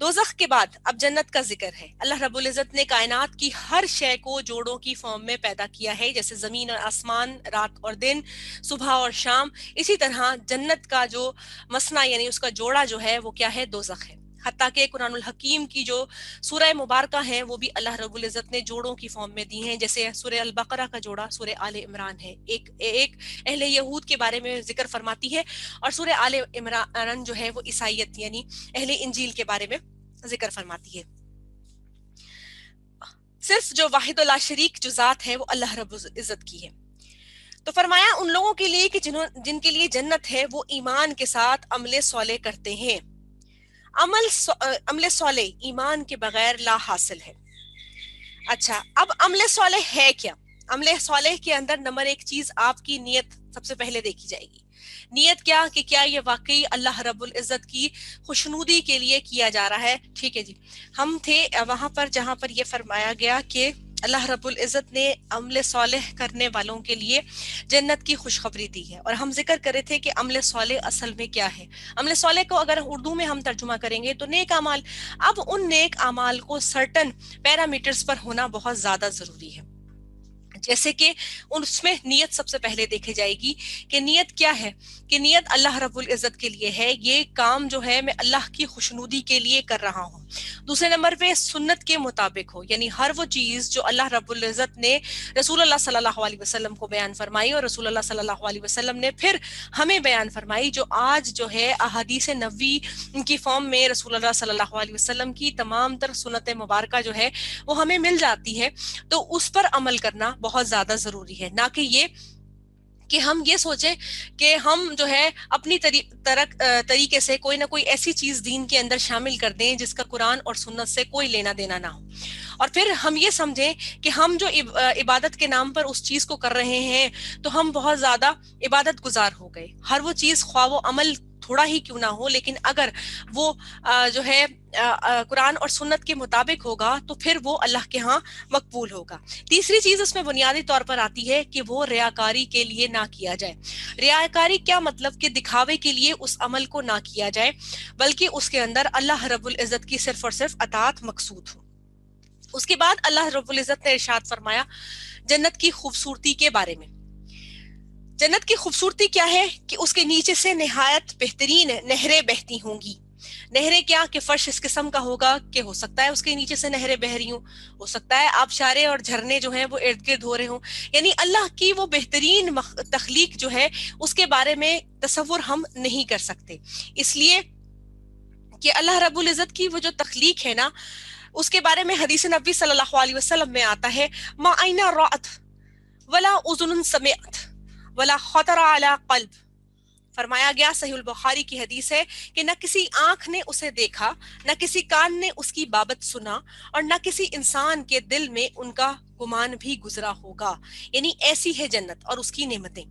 دوزخ کے بعد اب جنت کا ذکر ہے. اللہ رب العزت نے کائنات کی ہر شے کو جوڑوں کی فارم میں پیدا کیا ہے، جیسے زمین اور آسمان، رات اور دن، صبح اور شام. اسی طرح جنت کا جو مثنہ یعنی اس کا جوڑا جو ہے وہ کیا ہے؟ دوزخ ہے. حتیٰ کہ قرآن الحکیم کی جو سورہ مبارکہ ہیں وہ بھی اللہ رب العزت نے جوڑوں کی فارم میں دی ہیں، جیسے سورہ البقرہ کا جوڑا سورہ آل عمران ہے. ایک اہل یہود کے بارے میں ذکر فرماتی ہے، اور سورہ آل عمران جو ہے وہ عیسائیت یعنی اہل انجیل کے بارے میں ذکر فرماتی ہے. صرف جو واحد لا شریک جو ذات ہے وہ اللہ رب العزت کی ہے. تو فرمایا ان لوگوں کے لیے کہ جن کے لیے جنت ہے، وہ ایمان کے ساتھ عمل صالح کرتے ہیں. عمل صالح ایمان کے بغیر لا حاصل ہے. اچھا، اب عمل صالح ہے کیا؟ عمل صالح کے اندر نمبر ایک چیز آپ کی نیت سب سے پہلے دیکھی جائے گی. نیت کیا؟ کہ کیا یہ واقعی اللہ رب العزت کی خوشنودی کے لیے کیا جا رہا ہے. ٹھیک ہے جی، ہم تھے وہاں پر جہاں پر یہ فرمایا گیا کہ اللہ رب العزت نے عمل صالح کرنے والوں کے لیے جنت کی خوشخبری دی ہے. اور ہم ذکر کرے تھے کہ عمل صالح اصل میں کیا ہے. عمل صالح کو اگر اردو میں ہم ترجمہ کریں گے تو نیک اعمال. اب ان نیک اعمال کو سرٹن پیرامیٹرز پر ہونا بہت زیادہ ضروری ہے، جیسے کہ اس میں نیت سب سے پہلے دیکھی جائے گی کہ نیت کیا ہے. کہ نیت اللہ رب العزت کے لیے ہے، یہ کام جو ہے میں اللہ کی خوشنودی کے لیے کر رہا ہوں. دوسرے نمبر پہ سنت کے مطابق ہو، یعنی ہر وہ چیز جو اللہ رب العزت نے رسول اللہ صلی اللہ علیہ وسلم کو بیان فرمائی، اور رسول اللہ صلی اللہ علیہ وسلم نے پھر ہمیں بیان فرمائی، جو آج جو ہے احادیث نبوی کی فارم میں رسول اللہ صلی اللہ علیہ وسلم کی تمام تر سنت مبارکہ جو ہے وہ ہمیں مل جاتی ہے. تو اس پر عمل کرنا بہت زیادہ ضروری ہے، نہ کہ یہ کہ ہم یہ سوچیں کہ ہم جو ہے اپنی طریقے سے کوئی نہ کوئی ایسی چیز دین کے اندر شامل کر دیں جس کا قرآن اور سنت سے کوئی لینا دینا نہ ہو، اور پھر ہم یہ سمجھیں کہ ہم جو عبادت کے نام پر اس چیز کو کر رہے ہیں تو ہم بہت زیادہ عبادت گزار ہو گئے. ہر وہ چیز خواہ و عمل تھوڑا ہی کیوں نہ ہو، لیکن اگر وہ جو ہے قرآن اور سنت کے مطابق ہوگا تو پھر وہ اللہ کے ہاں مقبول ہوگا. تیسری چیز اس میں بنیادی طور پر آتی ہے کہ وہ ریاکاری کے لیے نہ کیا جائے. ریاکاری کیا مطلب؟ کہ دکھاوے کے لیے اس عمل کو نہ کیا جائے، بلکہ اس کے اندر اللہ رب العزت کی صرف اور صرف اطاعت مقصود ہو. اس کے بعد اللہ رب العزت نے ارشاد فرمایا جنت کی خوبصورتی کے بارے میں. جنت کی خوبصورتی کیا ہے؟ کہ اس کے نیچے سے نہایت بہترین نہریں بہتی ہوں گی. نہریں کیا؟ کہ فرش اس قسم کا ہوگا کہ ہو سکتا ہے اس کے نیچے سے نہریں بہ رہی ہوں، ہو سکتا ہے آبشارے اور جھرنے جو ہیں وہ ارد گرد ہو رہے ہوں. یعنی اللہ کی وہ بہترین تخلیق جو ہے اس کے بارے میں تصور ہم نہیں کر سکتے، اس لیے کہ اللہ رب العزت کی وہ جو تخلیق ہے نا، اس کے بارے میں حدیث نبی صلی اللہ علیہ وسلم میں آتا ہے ما عین رأت ولا اذن سمعت ولا خطر علی قلب. فرمایا گیا، صحیح البخاری کی حدیث ہے کہ نہ کسی آنکھ نے اسے دیکھا، نہ کسی کان نے اس کی بابت سنا، اور نہ کسی انسان کے دل میں ان کا گمان بھی گزرا ہوگا. یعنی ایسی ہے جنت اور اس کی نعمتیں.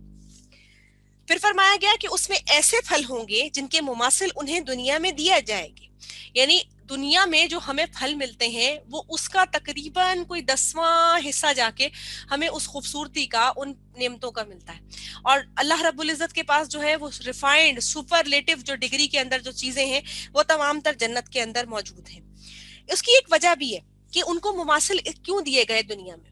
پھر فرمایا گیا کہ اس میں ایسے پھل ہوں گے جن کے مماثل انہیں دنیا میں دیا جائے گے. یعنی دنیا میں جو ہمیں پھل ملتے ہیں وہ اس کا تقریباً کوئی 10واں حصہ جا کے ہمیں اس خوبصورتی کا، ان نعمتوں کا ملتا ہے. اور اللہ رب العزت کے پاس جو ہے وہ ریفائنڈ سپرلیٹو جو ڈگری کے اندر جو چیزیں ہیں وہ تمام تر جنت کے اندر موجود ہیں. اس کی ایک وجہ بھی ہے کہ ان کو مماثل کیوں دیے گئے دنیا میں.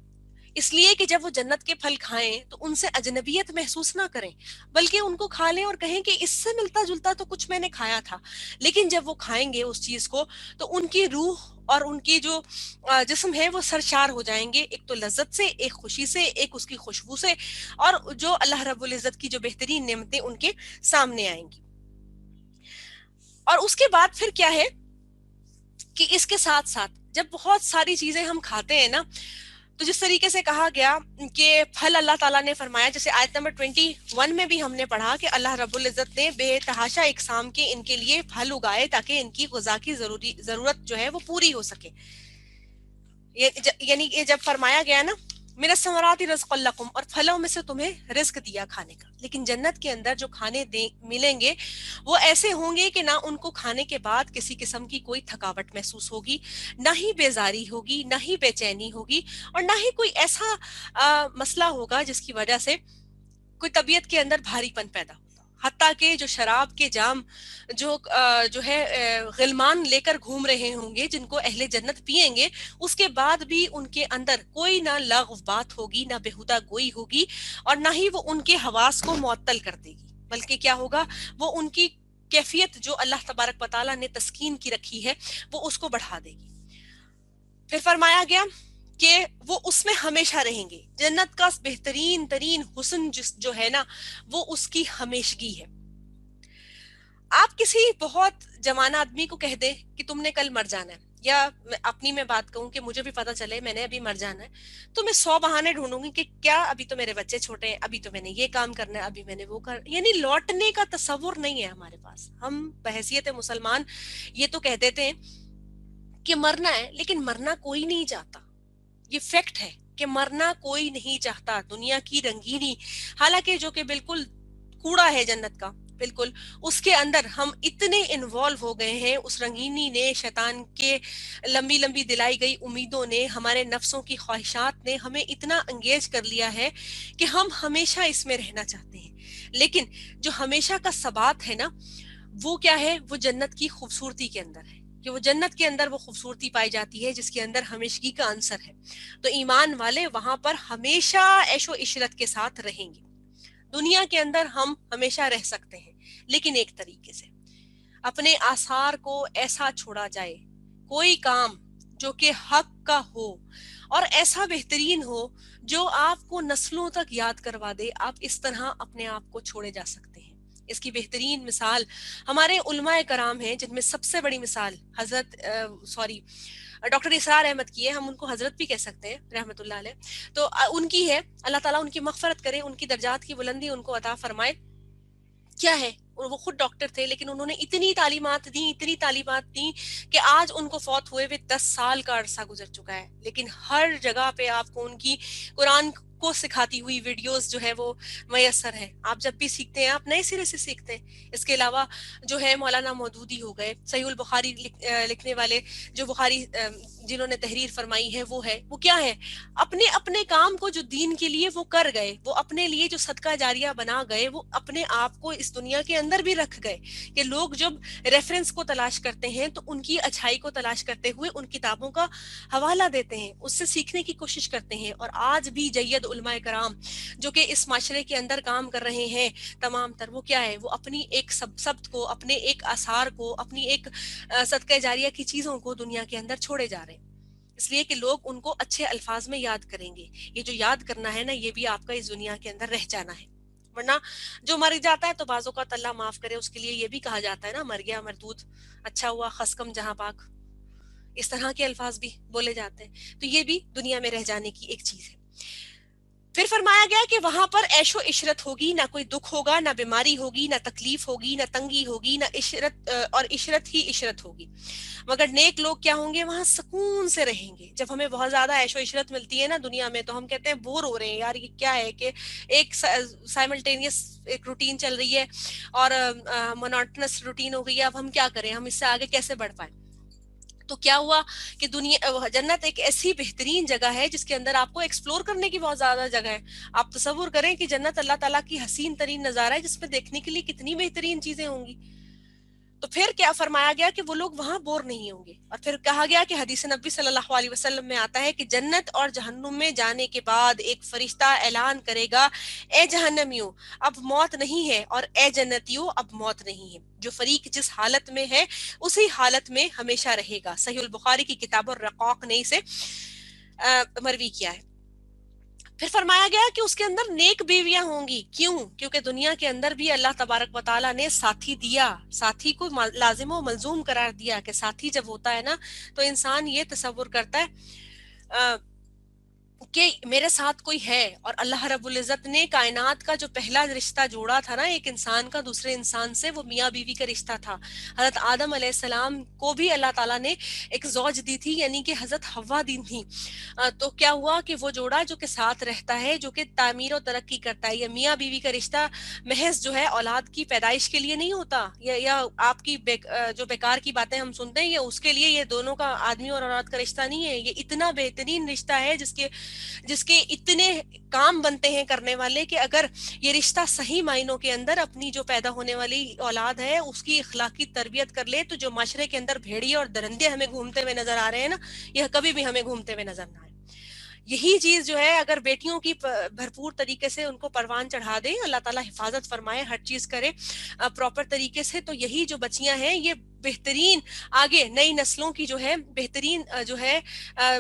اس لیے کہ جب وہ جنت کے پھل کھائیں تو ان سے اجنبیت محسوس نہ کریں، بلکہ ان کو کھا لیں اور کہیں کہ اس سے ملتا جلتا تو کچھ میں نے کھایا تھا. لیکن جب وہ کھائیں گے اس چیز کو تو ان کی روح اور ان کی جو جسم ہے وہ سرشار ہو جائیں گے، ایک تو لذت سے، ایک خوشی سے، ایک اس کی خوشبو سے، اور جو اللہ رب العزت کی جو بہترین نعمتیں ان کے سامنے آئیں گی. اور اس کے بعد پھر کیا ہے کہ اس کے ساتھ ساتھ جب بہت ساری چیزیں ہم کھاتے ہیں نا، تو جس طریقے سے کہا گیا کہ پھل اللہ تعالیٰ نے فرمایا، جیسے آیت نمبر 21 میں بھی ہم نے پڑھا کہ اللہ رب العزت نے بے تحاشا اقسام کے ان کے لیے پھل اگائے تاکہ ان کی غذا کی ضرورت جو ہے وہ پوری ہو سکے. یعنی کہ جب فرمایا گیا نا من الثمرات رزقا لکم، اور پھلوں میں سے تمہیں رزق دیا کھانے کا. لیکن جنت کے اندر جو کھانے ملیں گے وہ ایسے ہوں گے کہ نہ ان کو کھانے کے بعد کسی قسم کی کوئی تھکاوٹ محسوس ہوگی، نہ ہی بیزاری ہوگی، نہ ہی بے چینی ہوگی، اور نہ ہی کوئی ایسا مسئلہ ہوگا جس کی وجہ سے کوئی طبیعت کے اندر بھاری پن پیدا ہوتا. حتیٰ کہ جو شراب کے جام جو ہے غلمان لے کر گھوم رہے ہوں گے جن کو اہل جنت پئیں گے، اس کے بعد بھی ان کے اندر کوئی نہ لغو بات ہوگی، نہ بےہودہ گوئی ہوگی، اور نہ ہی وہ ان کے حواس کو معطل کر دے گی، بلکہ کیا ہوگا، وہ ان کی کیفیت جو اللہ تبارک و تعالیٰ نے تسکین کی رکھی ہے وہ اس کو بڑھا دے گی. پھر فرمایا گیا کہ وہ اس میں ہمیشہ رہیں گے. جنت کا بہترین ترین حسن جو ہے نا وہ اس کی ہمیشگی ہے. آپ کسی بہت جوان آدمی کو کہہ دیں کہ تم نے کل مر جانا ہے، یا اپنی میں بات کہوں کہ مجھے بھی پتا چلے میں نے ابھی مر جانا ہے، تو میں 100 بہانے ڈھونڈوں گی کہ کیا ابھی تو میرے بچے چھوٹے ہیں، ابھی تو میں نے یہ کام کرنا ہے، ابھی میں نے وہ یعنی لوٹنے کا تصور نہیں ہے ہمارے پاس. ہم بحیثیت مسلمان یہ تو کہہ دیتے ہیں کہ مرنا ہے، لیکن مرنا کوئی نہیں چاہتا. یہ فیکٹ ہے کہ مرنا کوئی نہیں چاہتا. دنیا کی رنگینی، حالانکہ جو کہ بالکل کوڑا ہے جنت کا، بالکل اس کے اندر ہم اتنے انوالو ہو گئے ہیں. اس رنگینی نے، شیطان کے لمبی لمبی دلائی گئی امیدوں نے، ہمارے نفسوں کی خواہشات نے ہمیں اتنا انگیج کر لیا ہے کہ ہم ہمیشہ اس میں رہنا چاہتے ہیں. لیکن جو ہمیشہ کا ثبات ہے نا وہ کیا ہے، وہ جنت کی خوبصورتی کے اندر ہے، کہ وہ جنت کے اندر وہ خوبصورتی پائی جاتی ہے جس کے اندر ہمیشگی کا عنصر ہے. تو ایمان والے وہاں پر ہمیشہ عیش و عشرت کے ساتھ رہیں گے. دنیا کے اندر ہم ہمیشہ رہ سکتے ہیں، لیکن ایک طریقے سے اپنے آثار کو ایسا چھوڑا جائے، کوئی کام جو کہ حق کا ہو اور ایسا بہترین ہو جو آپ کو نسلوں تک یاد کروا دے. آپ اس طرح اپنے آپ کو چھوڑے جا سکتے ہیں. اس کی بہترین مثال ہمارے علماء کرام ہیں، جن میں سب سے بڑی مثال ڈاکٹر اسرار احمد کی ہے. ہم ان کو حضرت بھی کہہ سکتے ہیں رحمت اللہ علیہ. تو ان کی ہے، اللہ تعالیٰ ان کی مغفرت کرے، ان کی درجات کی بلندی ان کو عطا فرمائے. کیا ہے، وہ خود ڈاکٹر تھے لیکن انہوں نے اتنی تعلیمات دیں کہ آج ان کو فوت ہوئے ہوئے 10 سال کا عرصہ گزر چکا ہے، لیکن ہر جگہ پہ آپ کو ان کی قرآن کو سکھاتی ہوئی ویڈیوز جو ہے وہ میسر ہے. آپ جب بھی سیکھتے ہیں آپ نئے سرے سے سیکھتے ہیں. اس کے علاوہ جو ہے مولانا مودودی ہو گئے، صحیح البخاری لکھنے والے، جو بخاری جنہوں نے تحریر فرمائی ہے، وہ کیا ہے، اپنے کام کو جو دین کے لیے وہ کر گئے، وہ اپنے لیے جو صدقہ جاریہ بنا گئے، وہ اپنے آپ کو اس دنیا کے اندر بھی رکھ گئے کہ لوگ جب ریفرنس کو تلاش کرتے ہیں تو ان کی اچھائی کو تلاش کرتے ہوئے ان کتابوں کا حوالہ دیتے ہیں، اس سے سیکھنے کی کوشش کرتے ہیں. اور آج بھی جید علماء کرام جو کہ اس معاشرے کے اندر کام کر رہے ہیں تمام تر، وہ کیا ہے، وہ اپنی ایک سبت کو، اپنے ایک آثار کو، اپنی ایک صدقہ جاریہ کی چیزوں کو دنیا کے اندر چھوڑے جا رہے ہیں، اس لیے کہ لوگ ان کو اچھے الفاظ میں یاد کریں گے. یہ جو یاد کرنا ہے نا، یہ بھی آپ کا اس دنیا کے اندر رہ جانا ہے. ورنہ جو مر جاتا ہے تو بعضوں کا اللہ معاف کرے، اس کے لیے یہ بھی کہا جاتا ہے نا، مر گیا مردود، اچھا ہوا خسکم جہاں پاک، اس طرح کے الفاظ بھی بولے جاتے ہیں. تو یہ بھی دنیا میں رہ جانے کی ایک چیز ہے. پھر فرمایا گیا کہ وہاں پر عیش و عشرت ہوگی، نہ کوئی دکھ ہوگا، نہ بیماری ہوگی، نہ تکلیف ہوگی، نہ تنگی ہوگی، نہ عشرت اور عشرت ہی عشرت ہوگی. مگر نیک لوگ کیا ہوں گے؟ وہاں سکون سے رہیں گے. جب ہمیں بہت زیادہ عیش و عشرت ملتی ہے نا دنیا میں تو ہم کہتے ہیں بور ہو رہے ہیں یار، یہ کیا ہے کہ ایک سائملٹینیس ایک روٹین چل رہی ہے اور مونوٹنس روٹین ہو گئی ہے، اب ہم کیا کریں، ہم اس سے آگے کیسے بڑھ پائیں. تو کیا ہوا کہ دنیا جنت ایک ایسی بہترین جگہ ہے جس کے اندر آپ کو ایکسپلور کرنے کی بہت زیادہ جگہ ہے. آپ تصور کریں کہ جنت اللہ تعالیٰ کی حسین ترین نظارہ ہے جس میں دیکھنے کے لیے کتنی بہترین چیزیں ہوں گی. تو پھر کیا فرمایا گیا کہ وہ لوگ وہاں بور نہیں ہوں گے. اور پھر کہا گیا کہ حدیث نبی صلی اللہ علیہ وسلم میں آتا ہے کہ جنت اور جہنم میں جانے کے بعد ایک فرشتہ اعلان کرے گا، اے جہنمیوں اب موت نہیں ہے، اور اے جنتیوں اب موت نہیں ہے. جو فریق جس حالت میں ہے اسی حالت میں ہمیشہ رہے گا. صحیح البخاری کی کتاب الرقاق نے اسے مروی کیا ہے. پھر فرمایا گیا کہ اس کے اندر نیک بیویاں ہوں گی. کیوں؟ کیونکہ دنیا کے اندر بھی اللہ تبارک و تعالیٰ نے ساتھی دیا، ساتھی کو لازم و ملزوم قرار دیا کہ ساتھی جب ہوتا ہے نا تو انسان یہ تصور کرتا ہے کہ میرے ساتھ کوئی ہے. اور اللہ رب العزت نے کائنات کا جو پہلا رشتہ جوڑا تھا نا ایک انسان کا دوسرے انسان سے، وہ میاں بیوی کا رشتہ تھا. حضرت آدم علیہ السلام کو بھی اللہ تعالیٰ نے ایک زوج دی تھی، یعنی کہ حضرت حوا دی تھی. تو کیا ہوا کہ وہ جوڑا جو کہ ساتھ رہتا ہے، جو کہ تعمیر و ترقی کرتا ہے. یہ میاں بیوی کا رشتہ محض جو ہے اولاد کی پیدائش کے لیے نہیں ہوتا، یا آپ کی جو بیکار کی باتیں ہم سنتے ہیں یہ اس کے لیے، یہ دونوں کا آدمی اور عورت کا رشتہ نہیں ہے. یہ اتنا بہترین رشتہ ہے جس کے اتنے کام بنتے ہیں کرنے والے کہ اگر یہ رشتہ صحیح معنوں کے اندر اپنی جو پیدا ہونے والی اولاد ہے اس کی اخلاقی تربیت کر لے تو جو معاشرے کے اندر بھیڑیے اور درندے ہمیں گھومتے ہوئے نظر آ رہے ہیں نا، یہ کبھی بھی ہمیں گھومتے ہوئے نظر نہ آئے. یہی چیز جو ہے اگر بیٹیوں کی بھرپور طریقے سے ان کو پروان چڑھا دیں، اللہ تعالیٰ حفاظت فرمائے، ہر چیز کرے پراپر طریقے سے، تو یہی جو بچیاں ہیں یہ بہترین آگے نئی نسلوں کی جو ہے بہترین جو ہے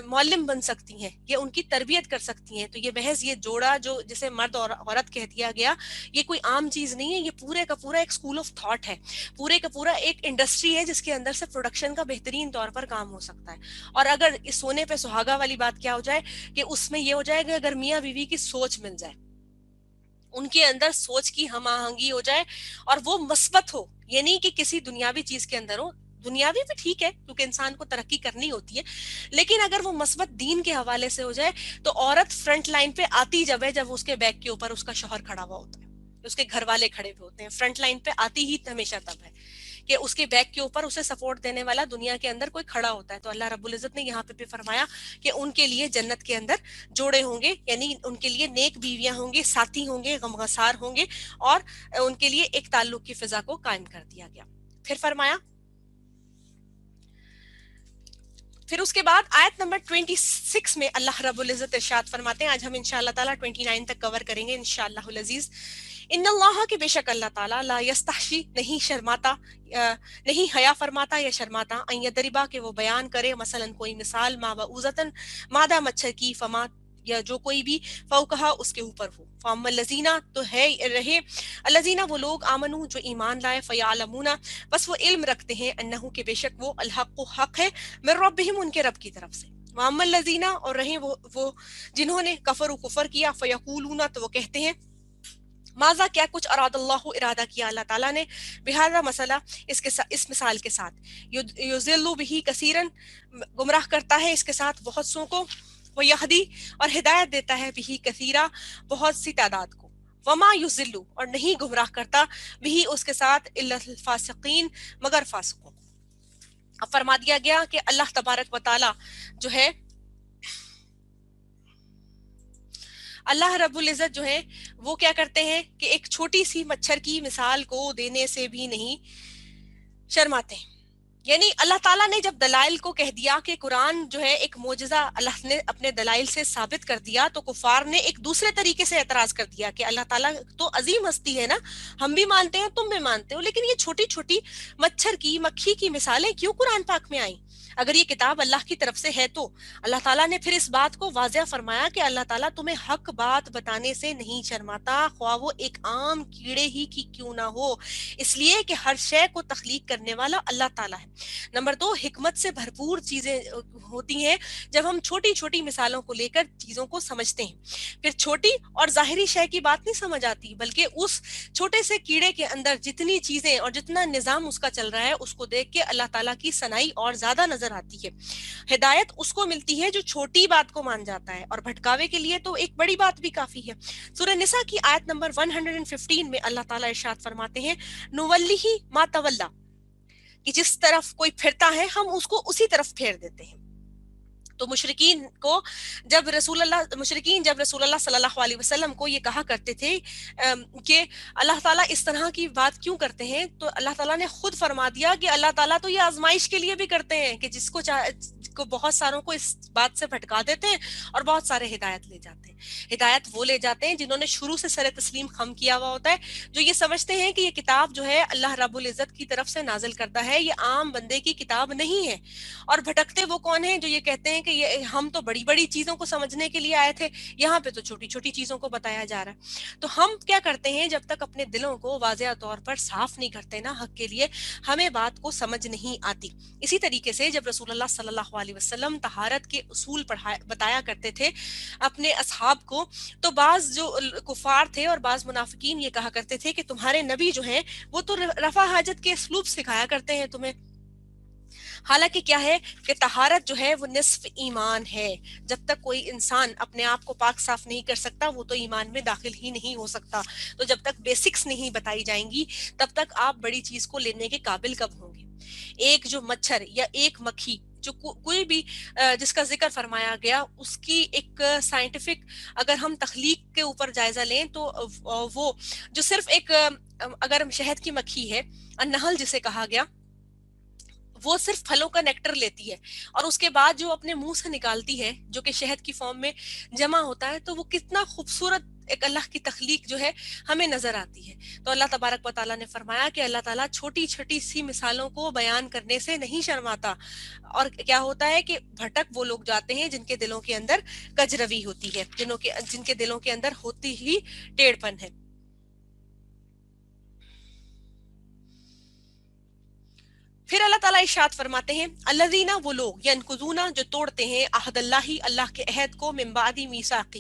معلم بن سکتی ہیں، یہ ان کی تربیت کر سکتی ہیں. تو یہ محض یہ جوڑا جو جسے مرد اور عورت کہہ دیا گیا، یہ کوئی عام چیز نہیں ہے، یہ پورے کا پورا ایک اسکول آف تھاٹ ہے، پورے کا پورا ایک انڈسٹری ہے جس کے اندر سے پروڈکشن کا بہترین طور پر کام ہو سکتا ہے. اور اگر اس سونے پہ سہاگا والی بات کیا ہو جائے کہ اس میں یہ ہو جائے کہ اگر میاں بیوی کی سوچ مل جائے، ان کے اندر سوچ کی ہم آہنگی ہو جائے اور وہ مثبت ہو، یعنی کہ کسی دنیاوی چیز کے اندر ہو. دنیاوی بھی ٹھیک ہے کیونکہ انسان کو ترقی کرنی ہوتی ہے، لیکن اگر وہ مثبت دین کے حوالے سے ہو جائے تو عورت فرنٹ لائن پہ آتی جب ہے جب اس کے بیک کے اوپر اس کا شوہر کھڑا ہوا ہوتا ہے، اس کے گھر والے کھڑے ہوئے ہوتے ہیں. فرنٹ لائن پہ آتی ہی ہمیشہ تب ہے کہ اس کے بیک کے اوپر اسے سپورٹ دینے والا دنیا کے اندر کوئی کھڑا ہوتا ہے. تو اللہ رب العزت نے یہاں پہ بھی فرمایا کہ ان کے لیے جنت کے اندر جوڑے ہوں گے، یعنی ان کے لیے نیک بیویاں ہوں گے، ساتھی ہوں گے، غمگسار ہوں گے، اور ان کے لیے ایک تعلق کی فضا کو قائم کر دیا گیا. پھر فرمایا، پھر اس کے بعد آیت نمبر 26 میں اللہ رب العزت ارشاد فرماتے ہیں، آج ہم انشاءاللہ تعالیٰ 29 تک کور کریں گے انشاءاللہ العزیز. ان اللہ کے بے شک اللہ تعالیٰ لا یستحشی نہیں شرماتا، نہیں حیا فرماتا یا شرماتا، ان یضربا کہ وہ بیان کرے مثلا کوئی مثال، ما بعوضتن مادہ مچھر کی، فما یا جو کوئی بھی فوقہا اس کے اوپر ہو. فاما الذین تو ہے رہے الذین وہ لوگ آمنو جو ایمان لائے، فیعلمون بس وہ علم رکھتے ہیں، انہو کہ بے شک وہ الحق حق ہے، من ربہم ان کے رب کی طرف سے. واما الذین اور رہیں وہ جنہوں نے کفر کیا، فیقولون تو وہ کہتے ہیں، ماذا کیا کچھ اراد اللہ ارادہ کیا اللہ تعالیٰ نے، بہذا مسئلہ اس مثال کے ساتھ، یضل بہ کثیرن گمراہ کرتا ہے اس کے ساتھ بہت سوں کو، ویہدی اور ہدایت دیتا ہے بہ کثیرا بہت سی تعداد کو، وما یضل اور نہیں گمراہ کرتا بہ اس کے ساتھ الا الفاسقین مگر فاسقوں. اب فرما دیا گیا کہ اللہ تبارک و تعالی جو ہے، اللہ رب العزت جو ہے وہ کیا کرتے ہیں کہ ایک چھوٹی سی مچھر کی مثال کو دینے سے بھی نہیں شرماتے ہیں. یعنی اللہ تعالیٰ نے جب دلائل کو کہہ دیا کہ قرآن جو ہے ایک معجزہ اللہ نے اپنے دلائل سے ثابت کر دیا، تو کفار نے ایک دوسرے طریقے سے اعتراض کر دیا کہ اللہ تعالیٰ تو عظیم ہستی ہے نا، ہم بھی مانتے ہیں تم بھی مانتے ہو، لیکن یہ چھوٹی چھوٹی مچھر کی مکھی کی مثالیں کیوں قرآن پاک میں آئیں؟ اگر یہ کتاب اللہ کی طرف سے ہے تو اللہ تعالیٰ نے پھر اس بات کو واضح فرمایا کہ اللہ تعالیٰ تمہیں حق بات بتانے سے نہیں شرماتا، خواہ وہ ایک عام کیڑے ہی کی کیوں نہ ہو، اس لیے کہ ہر شے کو تخلیق کرنے والا اللہ تعالیٰ ہے۔ نمبر 2، حکمت سے بھرپور چیزیں ہوتی ہیں جب ہم چھوٹی چھوٹی مثالوں کو لے کر چیزوں کو سمجھتے ہیں۔ پھر چھوٹی اور ظاہری شے کی بات نہیں سمجھ آتی، بلکہ اس چھوٹے سے کیڑے کے اندر جتنی چیزیں اور جتنا نظام اس کا چل رہا ہے اس کو دیکھ کے اللہ تعالیٰ کی صنائی اور زیادہ نظر آتی ہے۔ ہدایت اس کو ملتی ہے جو چھوٹی بات کو مان جاتا ہے، اور بھٹکاوے کے لیے تو ایک بڑی بات بھی کافی ہے۔ سورہ نساء کی آیت نمبر 115 میں اللہ تعالیٰ ارشاد فرماتے ہیں، نولیہ ما تولا، کہ جس طرف کوئی پھرتا ہے ہم اس کو اسی طرف پھیر دیتے ہیں۔ تو مشرکین جب رسول اللہ صلی اللہ علیہ وسلم کو یہ کہا کرتے تھے کہ اللہ تعالیٰ اس طرح کی بات کیوں کرتے ہیں، تو اللہ تعالیٰ نے خود فرما دیا کہ اللہ تعالیٰ تو یہ آزمائش کے لیے بھی کرتے ہیں کہ جس کو بہت ساروں کو اس بات سے بھٹکا دیتے ہیں اور بہت سارے ہدایت لے جاتے ہیں۔ ہدایت وہ لے جاتے ہیں جنہوں نے شروع سے سر تسلیم خم کیا ہوا ہوتا ہے، جو یہ سمجھتے ہیں کہ یہ کتاب جو ہے اللہ رب العزت کی طرف سے نازل کرتا ہے، یہ عام بندے کی کتاب نہیں ہے۔ اور بھٹکتے وہ کون ہیں؟ جو یہ کہتے ہیں کہ یہ ہم تو بڑی بڑی چیزوں کو سمجھنے کے لیے آئے تھے، یہاں پہ تو چھوٹی چھوٹی چیزوں کو بتایا جا رہا ہے۔ تو ہم کیا کرتے ہیں، جب تک اپنے دلوں کو واضح طور پر صاف نہیں کرتے نا حق کے لیے، ہمیں بات کو سمجھ نہیں آتی۔ اسی طریقے سے جب رسول اللہ صلی اللہ علیہ وسلم طہارت کے اصول بتایا کرتے تھے اپنے اصحاب کو، تو بعض جو کفار تھے اور بعض منافقین یہ کہا کرتے تھے کہ تمہارے نبی جو ہیں وہ تو رفع حاجت کے اسلوب سکھایا کرتے ہیں تمہیں۔ حالانکہ کیا ہے کہ طہارت جو ہے وہ نصف ایمان ہے۔ جب تک کوئی انسان اپنے آپ کو پاک صاف نہیں کر سکتا وہ تو ایمان میں داخل ہی نہیں ہو سکتا۔ تو جب تک بیسکس نہیں بتائی جائیں گی تب تک آپ بڑی چیز کو لینے کے قابل کب ہوں گے؟ ایک جو مچھر یا ایک مکھی جو کوئی بھی جس کا ذکر فرمایا گیا، اس کی ایک سائنٹیفک اگر ہم تخلیق کے اوپر جائزہ لیں تو وہ جو صرف ایک اگر شہد کی مکھی ہے، النحل جسے کہا گیا، وہ صرف پھلوں کا نیکٹر لیتی ہے اور اس کے بعد جو اپنے منہ سے نکالتی ہے جو کہ شہد کی فارم میں جمع ہوتا ہے، تو وہ کتنا خوبصورت ایک اللہ کی تخلیق جو ہے ہمیں نظر آتی ہے۔ تو اللہ تبارک و تعالیٰ نے فرمایا کہ اللہ تعالیٰ چھوٹی چھوٹی سی مثالوں کو بیان کرنے سے نہیں شرماتا۔ اور کیا ہوتا ہے کہ بھٹک وہ لوگ جاتے ہیں جن کے دلوں کے اندر کجروی ہوتی ہے، جن کے دلوں کے اندر ہوتی ہی ٹیڑھ پن ہے۔ پھر اللہ تعالیٰ ارشاد فرماتے ہیں، الذین، وہ لوگ، ینقضون، جو توڑتے ہیں، عہد اللہ، اللہ کے عہد کو، من بعد میثاقہ،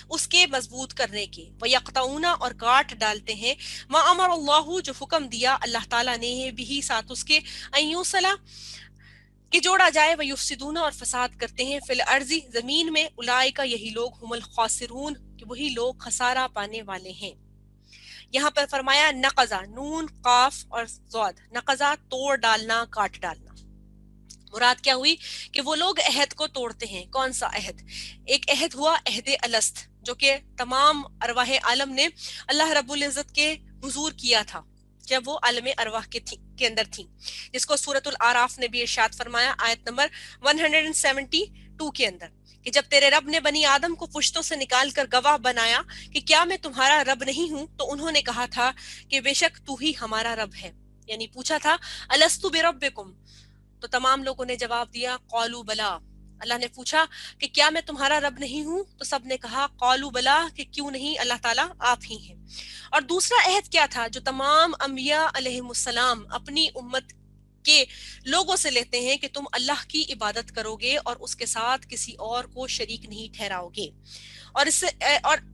اس کے مضبوط کرنے کے، ویقطعون، اور کاٹ ڈالتے ہیں، ما امر اللہ، جو حکم دیا اللہ تعالیٰ نے بھی ساتھ اس کے، ان یوصل، کہ جوڑا جائے، ویفسدون، اور فساد کرتے ہیں، فی الارض، زمین میں، اولئک، یہی لوگ، ہم الخاسرون، کہ وہی لوگ خسارہ پانے والے ہیں۔ یہاں پر فرمایا نقضہ، نون قاف اور ضاد، نقضہ توڑ ڈالنا، کاٹ ڈالنا۔ مراد کیا ہوئی کہ وہ لوگ عہد کو توڑتے ہیں۔ کون سا عہد؟ ایک عہد ہوا عہد الست، جو کہ تمام ارواح عالم نے اللہ رب العزت کے حضور کیا تھا جب وہ عالم ارواح کے اندر تھی، جس کو سورۃ الاعراف نے بھی ارشاد فرمایا آیت نمبر 172 کے اندر، کہ جب تیرے رب نے بنی آدم کو پشتوں سے نکال کر گواہ بنایا کہ کیا میں تمہارا رب نہیں ہوں، تو انہوں نے کہا تھا کہ بے شک تو ہی ہمارا رب ہے، یعنی پوچھا تھا الستو بربکم، تو تمام لوگوں نے جواب دیا قالوا بلا۔ اللہ نے پوچھا کہ کیا میں تمہارا رب نہیں ہوں، تو سب نے کہا قالوا بلا، کہ کیوں نہیں اللہ تعالیٰ آپ ہی ہیں۔ اور دوسرا عہد کیا تھا جو تمام انبیاء علیہم السلام اپنی امت کے لوگوں سے لیتے ہیں، کہ تم اللہ کی عبادت کرو گے اور اس کے ساتھ کسی اور کو شریک نہیں ٹھہراؤ گے۔ اور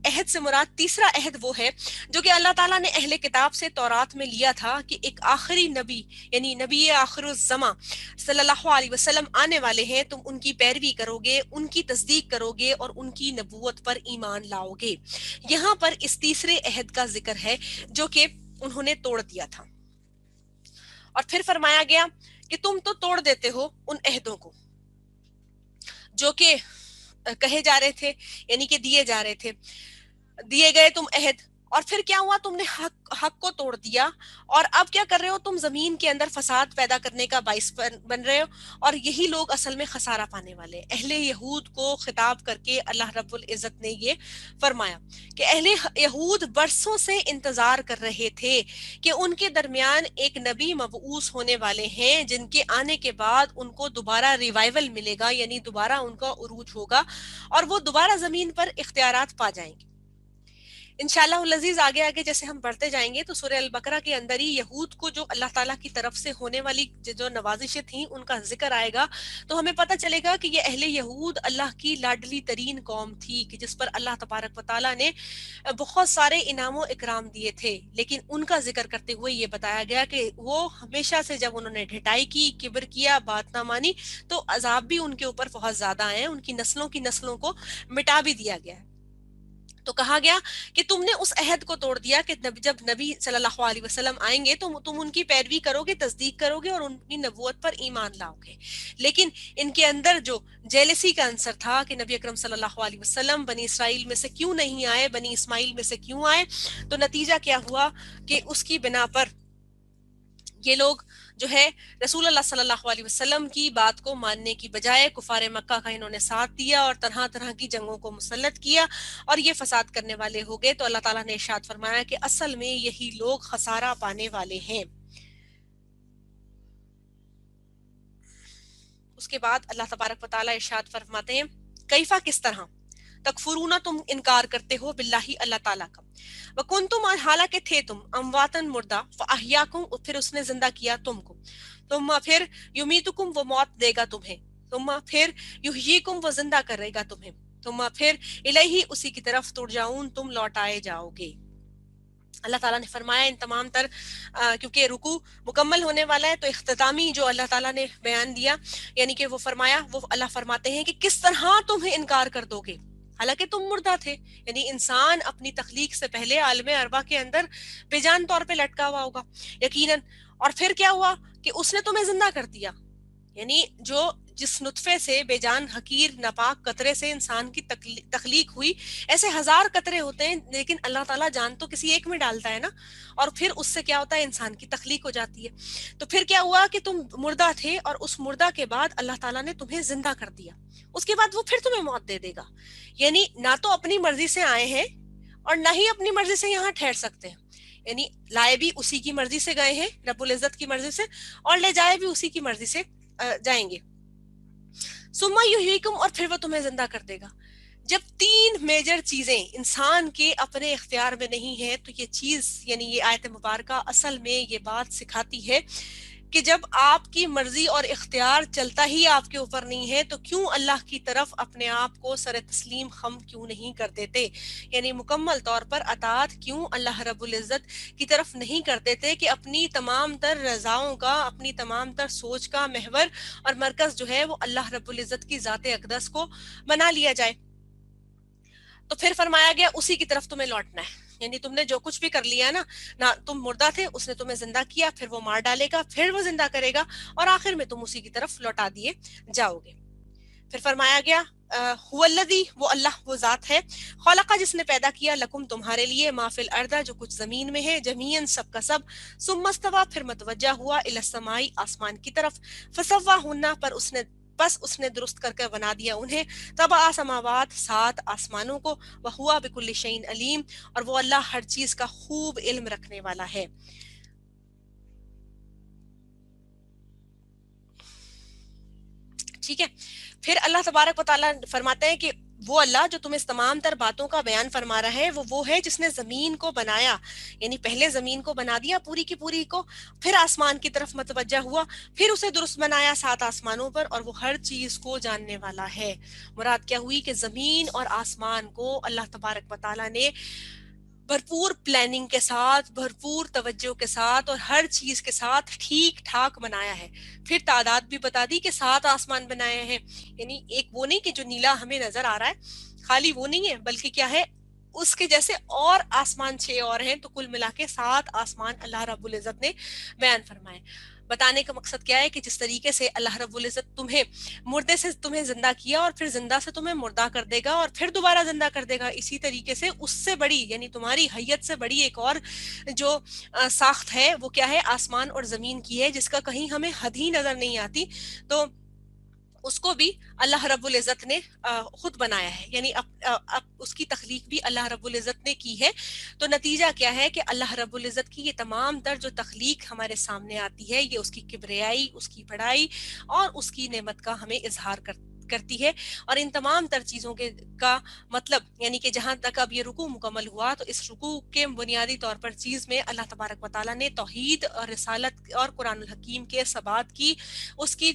عہد سے مراد تیسرا عہد وہ ہے جو کہ اللہ تعالیٰ نے اہل کتاب سے تورات میں لیا تھا، کہ ایک آخری نبی، یعنی نبی آخر الزماں صلی اللہ علیہ وسلم آنے والے ہیں، تم ان کی پیروی کرو گے، ان کی تصدیق کرو گے اور ان کی نبوت پر ایمان لاؤ گے۔ یہاں پر اس تیسرے عہد کا ذکر ہے جو کہ انہوں نے توڑ دیا تھا۔ اور پھر فرمایا گیا کہ تم تو توڑ دیتے ہو ان عہدوں کو جو کہ کہے جا رہے تھے، یعنی کہ دیے جا رہے تھے، دیے گئے تم عہد، اور پھر کیا ہوا، تم نے حق کو توڑ دیا، اور اب کیا کر رہے ہو تم، زمین کے اندر فساد پیدا کرنے کا باعث بن رہے ہو، اور یہی لوگ اصل میں خسارہ پانے والے۔ اہل یہود کو خطاب کر کے اللہ رب العزت نے یہ فرمایا کہ اہل یہود برسوں سے انتظار کر رہے تھے کہ ان کے درمیان ایک نبی مبعوث ہونے والے ہیں جن کے آنے کے بعد ان کو دوبارہ ریوائول ملے گا، یعنی دوبارہ ان کا عروج ہوگا اور وہ دوبارہ زمین پر اختیارات پا جائیں گے۔ انشاءاللہ العزیز آگے آگے جیسے ہم بڑھتے جائیں گے تو سورہ البقرہ کے اندر ہی یہود کو جو اللہ تعالیٰ کی طرف سے ہونے والی جو نوازشیں تھیں ان کا ذکر آئے گا، تو ہمیں پتہ چلے گا کہ یہ اہل یہود اللہ کی لاڈلی ترین قوم تھی کہ جس پر اللہ تبارک و تعالیٰ نے بہت سارے انعام و اکرام دیے تھے، لیکن ان کا ذکر کرتے ہوئے یہ بتایا گیا کہ وہ ہمیشہ سے جب انہوں نے ڈھٹائی کی، کبر کیا، بات نہ مانی، تو عذاب بھی ان کے اوپر بہت زیادہ آئے، ان کی نسلوں کو مٹا بھی دیا گیا ہے۔ تو کہا گیا کہ تم نے اس عہد کو توڑ دیا کہ جب نبی صلی اللہ علیہ وسلم آئیں گے تو تم ان کی پیروی کرو گے، تصدیق کرو گے اور ان کی نبوت پر ایمان لاؤ گے، لیکن ان کے اندر جو جیلسی کا عنصر تھا کہ نبی اکرم صلی اللہ علیہ وسلم بنی اسرائیل میں سے کیوں نہیں آئے، بنی اسماعیل میں سے کیوں آئے، تو نتیجہ کیا ہوا کہ اس کی بنا پر یہ لوگ جو ہے رسول اللہ صلی اللہ علیہ وسلم کی بات کو ماننے کی بجائے کفار مکہ کا انہوں نے ساتھ دیا اور طرح طرح کی جنگوں کو مسلط کیا اور یہ فساد کرنے والے ہو گئے۔ تو اللہ تعالیٰ نے ارشاد فرمایا کہ اصل میں یہی لوگ خسارہ پانے والے ہیں۔ اس کے بعد اللہ تبارک و تعالیٰ ارشاد فرماتے ہیں کیفا، کس طرح، تکفرون، تم انکار کرتے ہو، باللہ، اللہ تعالیٰ کا، وکنتم، حالانکہ تھے تم، امواتن، مردہ، فاحیاکم، پھر اس نے زندہ کیا تم کو، ثم پھر یمیتکم، وہ موت دے گا تمہیں، ثم پھر یحییکم، وہ زندہ کرے گا تمہیں، ثم پھر الیہ، اسی کی طرف، ترجعون، تم لوٹائے جاؤ گے۔ اللہ تعالیٰ نے فرمایا ان تمام تر کیونکہ رکوع مکمل ہونے والا ہے تو اختتامی جو اللہ تعالیٰ نے بیان دیا، یعنی کہ وہ فرمایا، وہ اللہ فرماتے ہیں کہ کس طرح تم انکار کر دو گے حالانکہ تم مردہ تھے، یعنی انسان اپنی تخلیق سے پہلے عالم ارواح کے اندر بے جان طور پہ لٹکا ہوا ہوگا یقیناً، اور پھر کیا ہوا کہ اس نے تمہیں زندہ کر دیا، یعنی جس نطفے سے، بے جان حقیر ناپاک قطرے سے انسان کی تخلیق ہوئی، ایسے ہزار قطرے ہوتے ہیں لیکن اللہ تعالیٰ جان تو کسی ایک میں ڈالتا ہے نا، اور پھر اس سے کیا ہوتا ہے، انسان کی تخلیق ہو جاتی ہے۔ تو پھر کیا ہوا کہ تم مردہ تھے اور اس مردہ کے بعد اللہ تعالیٰ نے تمہیں زندہ کر دیا، اس کے بعد وہ پھر تمہیں موت دے دے گا، یعنی نہ تو اپنی مرضی سے آئے ہیں اور نہ ہی اپنی مرضی سے یہاں ٹھہر سکتے ہیں، یعنی لائے بھی اسی کی مرضی سے گئے ہیں، رب العزت کی مرضی سے، اور لے جائے بھی اسی کی مرضی سے جائیں گے۔ ثم یحییکم، اور پھر وہ تمہیں زندہ کر دے گا۔ جب تین میجر چیزیں انسان کے اپنے اختیار میں نہیں ہیں تو یہ چیز، یعنی یہ آیت مبارکہ اصل میں یہ بات سکھاتی ہے کہ جب آپ کی مرضی اور اختیار چلتا ہی آپ کے اوپر نہیں ہے تو کیوں اللہ کی طرف اپنے آپ کو سر تسلیم خم کیوں نہیں کر دیتے، یعنی مکمل طور پر اطاعت کیوں اللہ رب العزت کی طرف نہیں کر دیتے کہ اپنی تمام تر رضاؤں کا، اپنی تمام تر سوچ کا محور اور مرکز جو ہے وہ اللہ رب العزت کی ذات اقدس کو بنا لیا جائے۔ تو پھر فرمایا گیا اسی کی طرف تمہیں لوٹنا ہے، یعنی تم نے جو کچھ بھی کر لیا نا، نہ تم مردہ تھے، اس نے تمہیں زندہ کیا، پھر وہ مار ڈالے گا، پھر وہ زندہ کرے گا، اور آخر میں تم اسی کی طرف لوٹا دیے جاؤ گے۔ پھر فرمایا گیا هو الذی، وہ اللہ، وہ ذات ہے، خلق، جس نے پیدا کیا، لکم، تمہارے لیے، ما فی الارض، جو کچھ زمین میں ہے، جمیعاً، سب کا سب، ثم استوی، پھر متوجہ ہوا، الی السماء، آسمان کی طرف، فسواہن، بس اس نے درست کر کے بنا دیا انہیں، سبع سماوات، 7 آسمانوں کو، وہو بکل شیء علیم، اور وہ اللہ ہر چیز کا خوب علم رکھنے والا ہے۔ ٹھیک ہے، پھر اللہ تبارک و تعالیٰ فرماتے ہیں کہ وہ اللہ جو تم اس تمام تر باتوں کا بیان فرما رہا ہے وہ ہے جس نے زمین کو بنایا، یعنی پہلے زمین کو بنا دیا پوری کی پوری کو، پھر آسمان کی طرف متوجہ ہوا، پھر اسے درست بنایا 7 آسمانوں پر، اور وہ ہر چیز کو جاننے والا ہے۔ مراد کیا ہوئی کہ زمین اور آسمان کو اللہ تبارک و تعالیٰ نے بھرپور پلاننگ کے ساتھ، بھرپور توجہ کے ساتھ اور ہر چیز کے ساتھ ٹھیک ٹھاک بنایا ہے۔ پھر تعداد بھی بتا دی کہ 7 آسمان بنائے ہیں، یعنی ایک وہ نہیں کہ جو نیلا ہمیں نظر آ رہا ہے خالی وہ نہیں ہے، بلکہ کیا ہے اس کے جیسے اور آسمان 6 اور ہیں، تو کل ملا کے 7 آسمان اللہ رب العزت نے بیان فرمائے۔ بتانے کا مقصد کیا ہے کہ جس طریقے سے اللہ رب العزت تمہیں مردے سے تمہیں زندہ کیا اور پھر زندہ سے تمہیں مردہ کر دے گا اور پھر دوبارہ زندہ کر دے گا، اسی طریقے سے اس سے بڑی یعنی تمہاری حیت سے بڑی ایک اور جو ساخت ہے وہ کیا ہے، آسمان اور زمین کی ہے، جس کا کہیں ہمیں حد ہی نظر نہیں آتی، تو اس کو بھی اللہ رب العزت نے خود بنایا ہے، یعنی اب اس کی تخلیق بھی اللہ رب العزت نے کی ہے۔ تو نتیجہ کیا ہے کہ اللہ رب العزت کی یہ تمام تر جو تخلیق ہمارے سامنے آتی ہے، یہ اس کی کبریائی، اس کی بڑائی اور اس کی نعمت کا ہمیں اظہار کرتی ہے۔ اور ان تمام تر چیزوں کے کا مطلب یعنی کہ جہاں تک اب یہ رکوع مکمل ہوا، تو اس رکوع کے بنیادی طور پر چیز میں اللہ تبارک و تعالیٰ نے توحید اور رسالت اور قرآن الحکیم کے ثبات کی، اس کی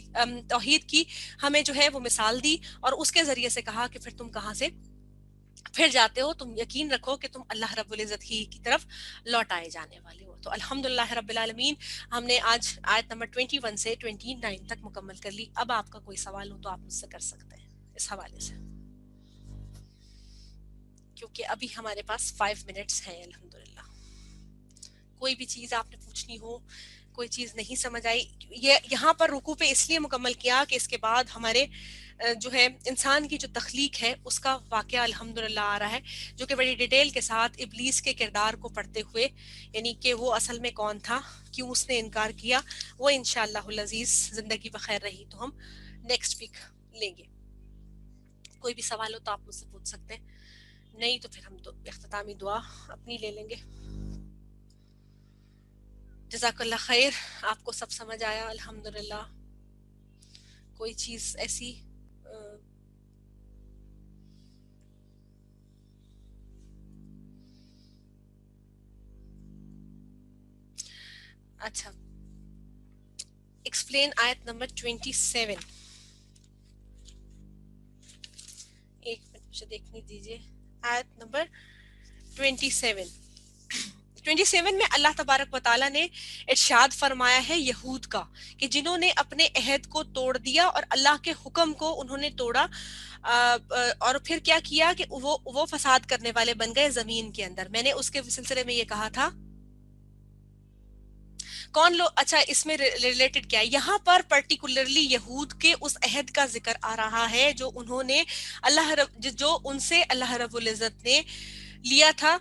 توحید کی ہمیں جو ہے وہ مثال دی، اور اس کے ذریعے سے کہا کہ پھر تم کہاں سے پھر جاتے ہو، تم یقین رکھو کہ تم اللہ رب العزت ہی کی طرف لوٹائے جانے والے ہو۔ تو الحمدللہ رب العالمین، ہم نے آج آیت نمبر 21 سے 29 تک مکمل کر لی۔ اب آپ کا کوئی سوال ہو تو آپ مجھ سے کر سکتے ہیں اس حوالے سے، کیونکہ ابھی ہمارے پاس 5 منٹس ہیں الحمدللہ۔ کوئی بھی چیز آپ نے پوچھنی ہو، کوئی چیز نہیں سمجھ آئی، یہ یہاں پر رکوع پہ اس لیے مکمل کیا کہ اس کے بعد ہمارے جو ہے انسان کی جو تخلیق ہے اس کا واقعہ الحمدللہ آ رہا ہے، جو کہ بڑی ڈیٹیل کے ساتھ ابلیس کے کردار کو پڑھتے ہوئے، یعنی کہ وہ اصل میں کون تھا، کیوں اس نے انکار کیا، وہ انشاءاللہ العزیز زندگی بخیر رہی تو ہم نیکسٹ ویک لیں گے۔ کوئی بھی سوال ہو تو آپ مجھ سے پوچھ سکتے ہیں، نہیں تو پھر ہم تو اختتامی دعا اپنی لے لیں گے۔ جزاک اللہ خیر، آپ کو سب سمجھ آیا الحمدللہ؟ کوئی چیز ایسی اچھا، ایکسپلین آیت نمبر 27۔ ایک منٹ مجھے دیکھنے دیجیے، آیت نمبر 27 میں اللہ تبارک و تعالیٰ نے ارشاد فرمایا ہے یہود کا کہ جنہوں نے اپنے عہد کو توڑ دیا اور اللہ کے حکم کو انہوں نے توڑا، اور پھر کیا کیا کہ وہ فساد کرنے والے بن گئے زمین کے اندر۔ میں نے اس کے سلسلے میں یہ کہا تھا کون لوگ، اچھا اس میں ریلیٹڈ کیا ہے یہاں پر پرٹیکولرلی یہود کے اس عہد کا ذکر آ رہا ہے جو انہوں نے جو ان سے اللہ رب العزت نے لیا تھا،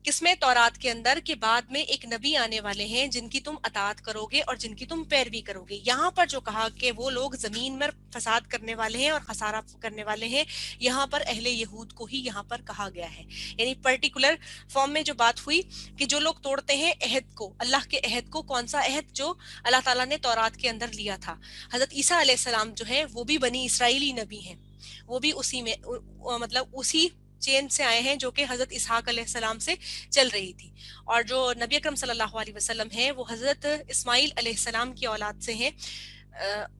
کس میں، تورات کے اندر، کہ بعد میں ایک نبی آنے والے ہیں جن کی تم اطاعت کرو گے اور جن کی تم پیروی کرو گے۔ یہاں پر جو کہا کہ وہ لوگ زمین میں فساد کرنے والے ہیں اور خسارہ کرنے والے ہیں، یہاں پر اہل یہود کو ہی یہاں پر کہا گیا ہے، یعنی پرٹیکولر فارم میں جو بات ہوئی کہ جو لوگ توڑتے ہیں عہد کو، اللہ کے عہد کو، کون سا عہد، جو اللہ تعالیٰ نے تورات کے اندر لیا تھا۔ حضرت عیسیٰ علیہ السلام جو ہیں وہ بھی بنی اسرائیلی نبی ہیں، وہ بھی اسی میں مطلب اسی چین سے آئے ہیں جو کہ حضرت اسحاق علیہ السلام سے چل رہی تھی، اور جو نبی اکرم صلی اللہ علیہ وسلم ہیں وہ حضرت اسماعیل علیہ السلام کی اولاد سے ہیں،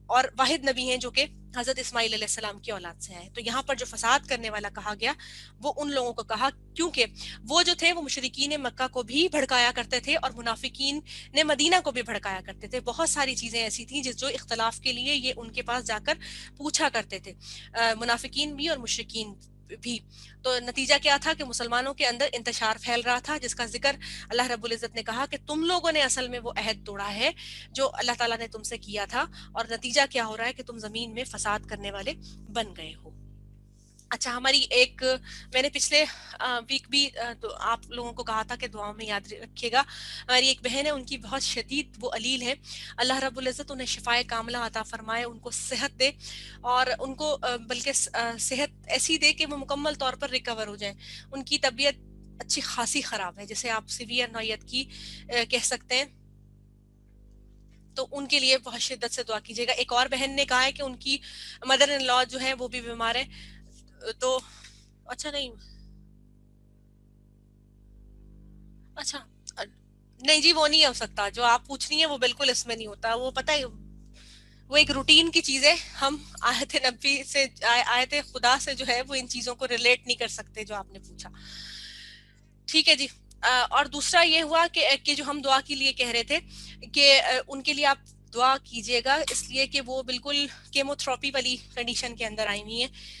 اور واحد نبی ہیں جو کہ حضرت اسماعیل علیہ السلام کی اولاد سے آئے۔ تو یہاں پر جو فساد کرنے والا کہا گیا وہ ان لوگوں کو کہا، کیونکہ وہ جو تھے وہ مشرکین مکہ کو بھی بھڑکایا کرتے تھے اور منافقین نے مدینہ کو بھی بھڑکایا کرتے تھے۔ بہت ساری چیزیں ایسی تھیں جو اختلاف کے لیے یہ ان کے پاس جا کر پوچھا کرتے تھے، منافقین بھی اور مشرکین بھی۔ تو نتیجہ کیا تھا کہ مسلمانوں کے اندر انتشار پھیل رہا تھا، جس کا ذکر اللہ رب العزت نے کہا کہ تم لوگوں نے اصل میں وہ عہد توڑا ہے جو اللہ تعالیٰ نے تم سے کیا تھا، اور نتیجہ کیا ہو رہا ہے کہ تم زمین میں فساد کرنے والے بن گئے ہو۔ اچھا، ہماری ایک، میں نے پچھلے ویک بھی تو آپ لوگوں کو کہا تھا کہ دعاؤں میں یاد رکھیے گا، ہماری ایک بہن ہے، ان کی بہت شدید وہ علیل ہے، اللہ رب العزت انہیں شفائے کاملہ عطا فرمائے، ان کو صحت دے، اور ان کو بلکہ صحت ایسی دے کہ وہ مکمل طور پر ریکور ہو جائیں۔ ان کی طبیعت اچھی خاصی خراب ہے، جسے آپ سیویئر نوعیت کی کہہ سکتے ہیں، تو ان کے لیے بہت شدت سے دعا کیجیے گا۔ ایک اور بہن نے کہا ہے کہ ان کی مدر ان لا جو ہے وہ بھی بیمار ہے، تو اچھا نہیں، اچھا نہیں جی، وہ نہیں ہو سکتا، جو آپ پوچھ رہی ہیں وہ بالکل اس میں نہیں ہوتا، وہ پتہ ہے وہ ایک روٹین کی چیز ہے، ہم آیت نبی سے، آیت خدا سے جو ہے وہ ان چیزوں کو ریلیٹ نہیں کر سکتے جو آپ نے پوچھا۔ ٹھیک ہے جی، اور دوسرا یہ ہوا کہ جو ہم دعا کے لیے کہہ رہے تھے کہ ان کے لیے آپ دعا کیجیے گا، اس لیے کہ وہ بالکل کیمو تھراپی والی کنڈیشن کے اندر آئی ہوئی ہیں۔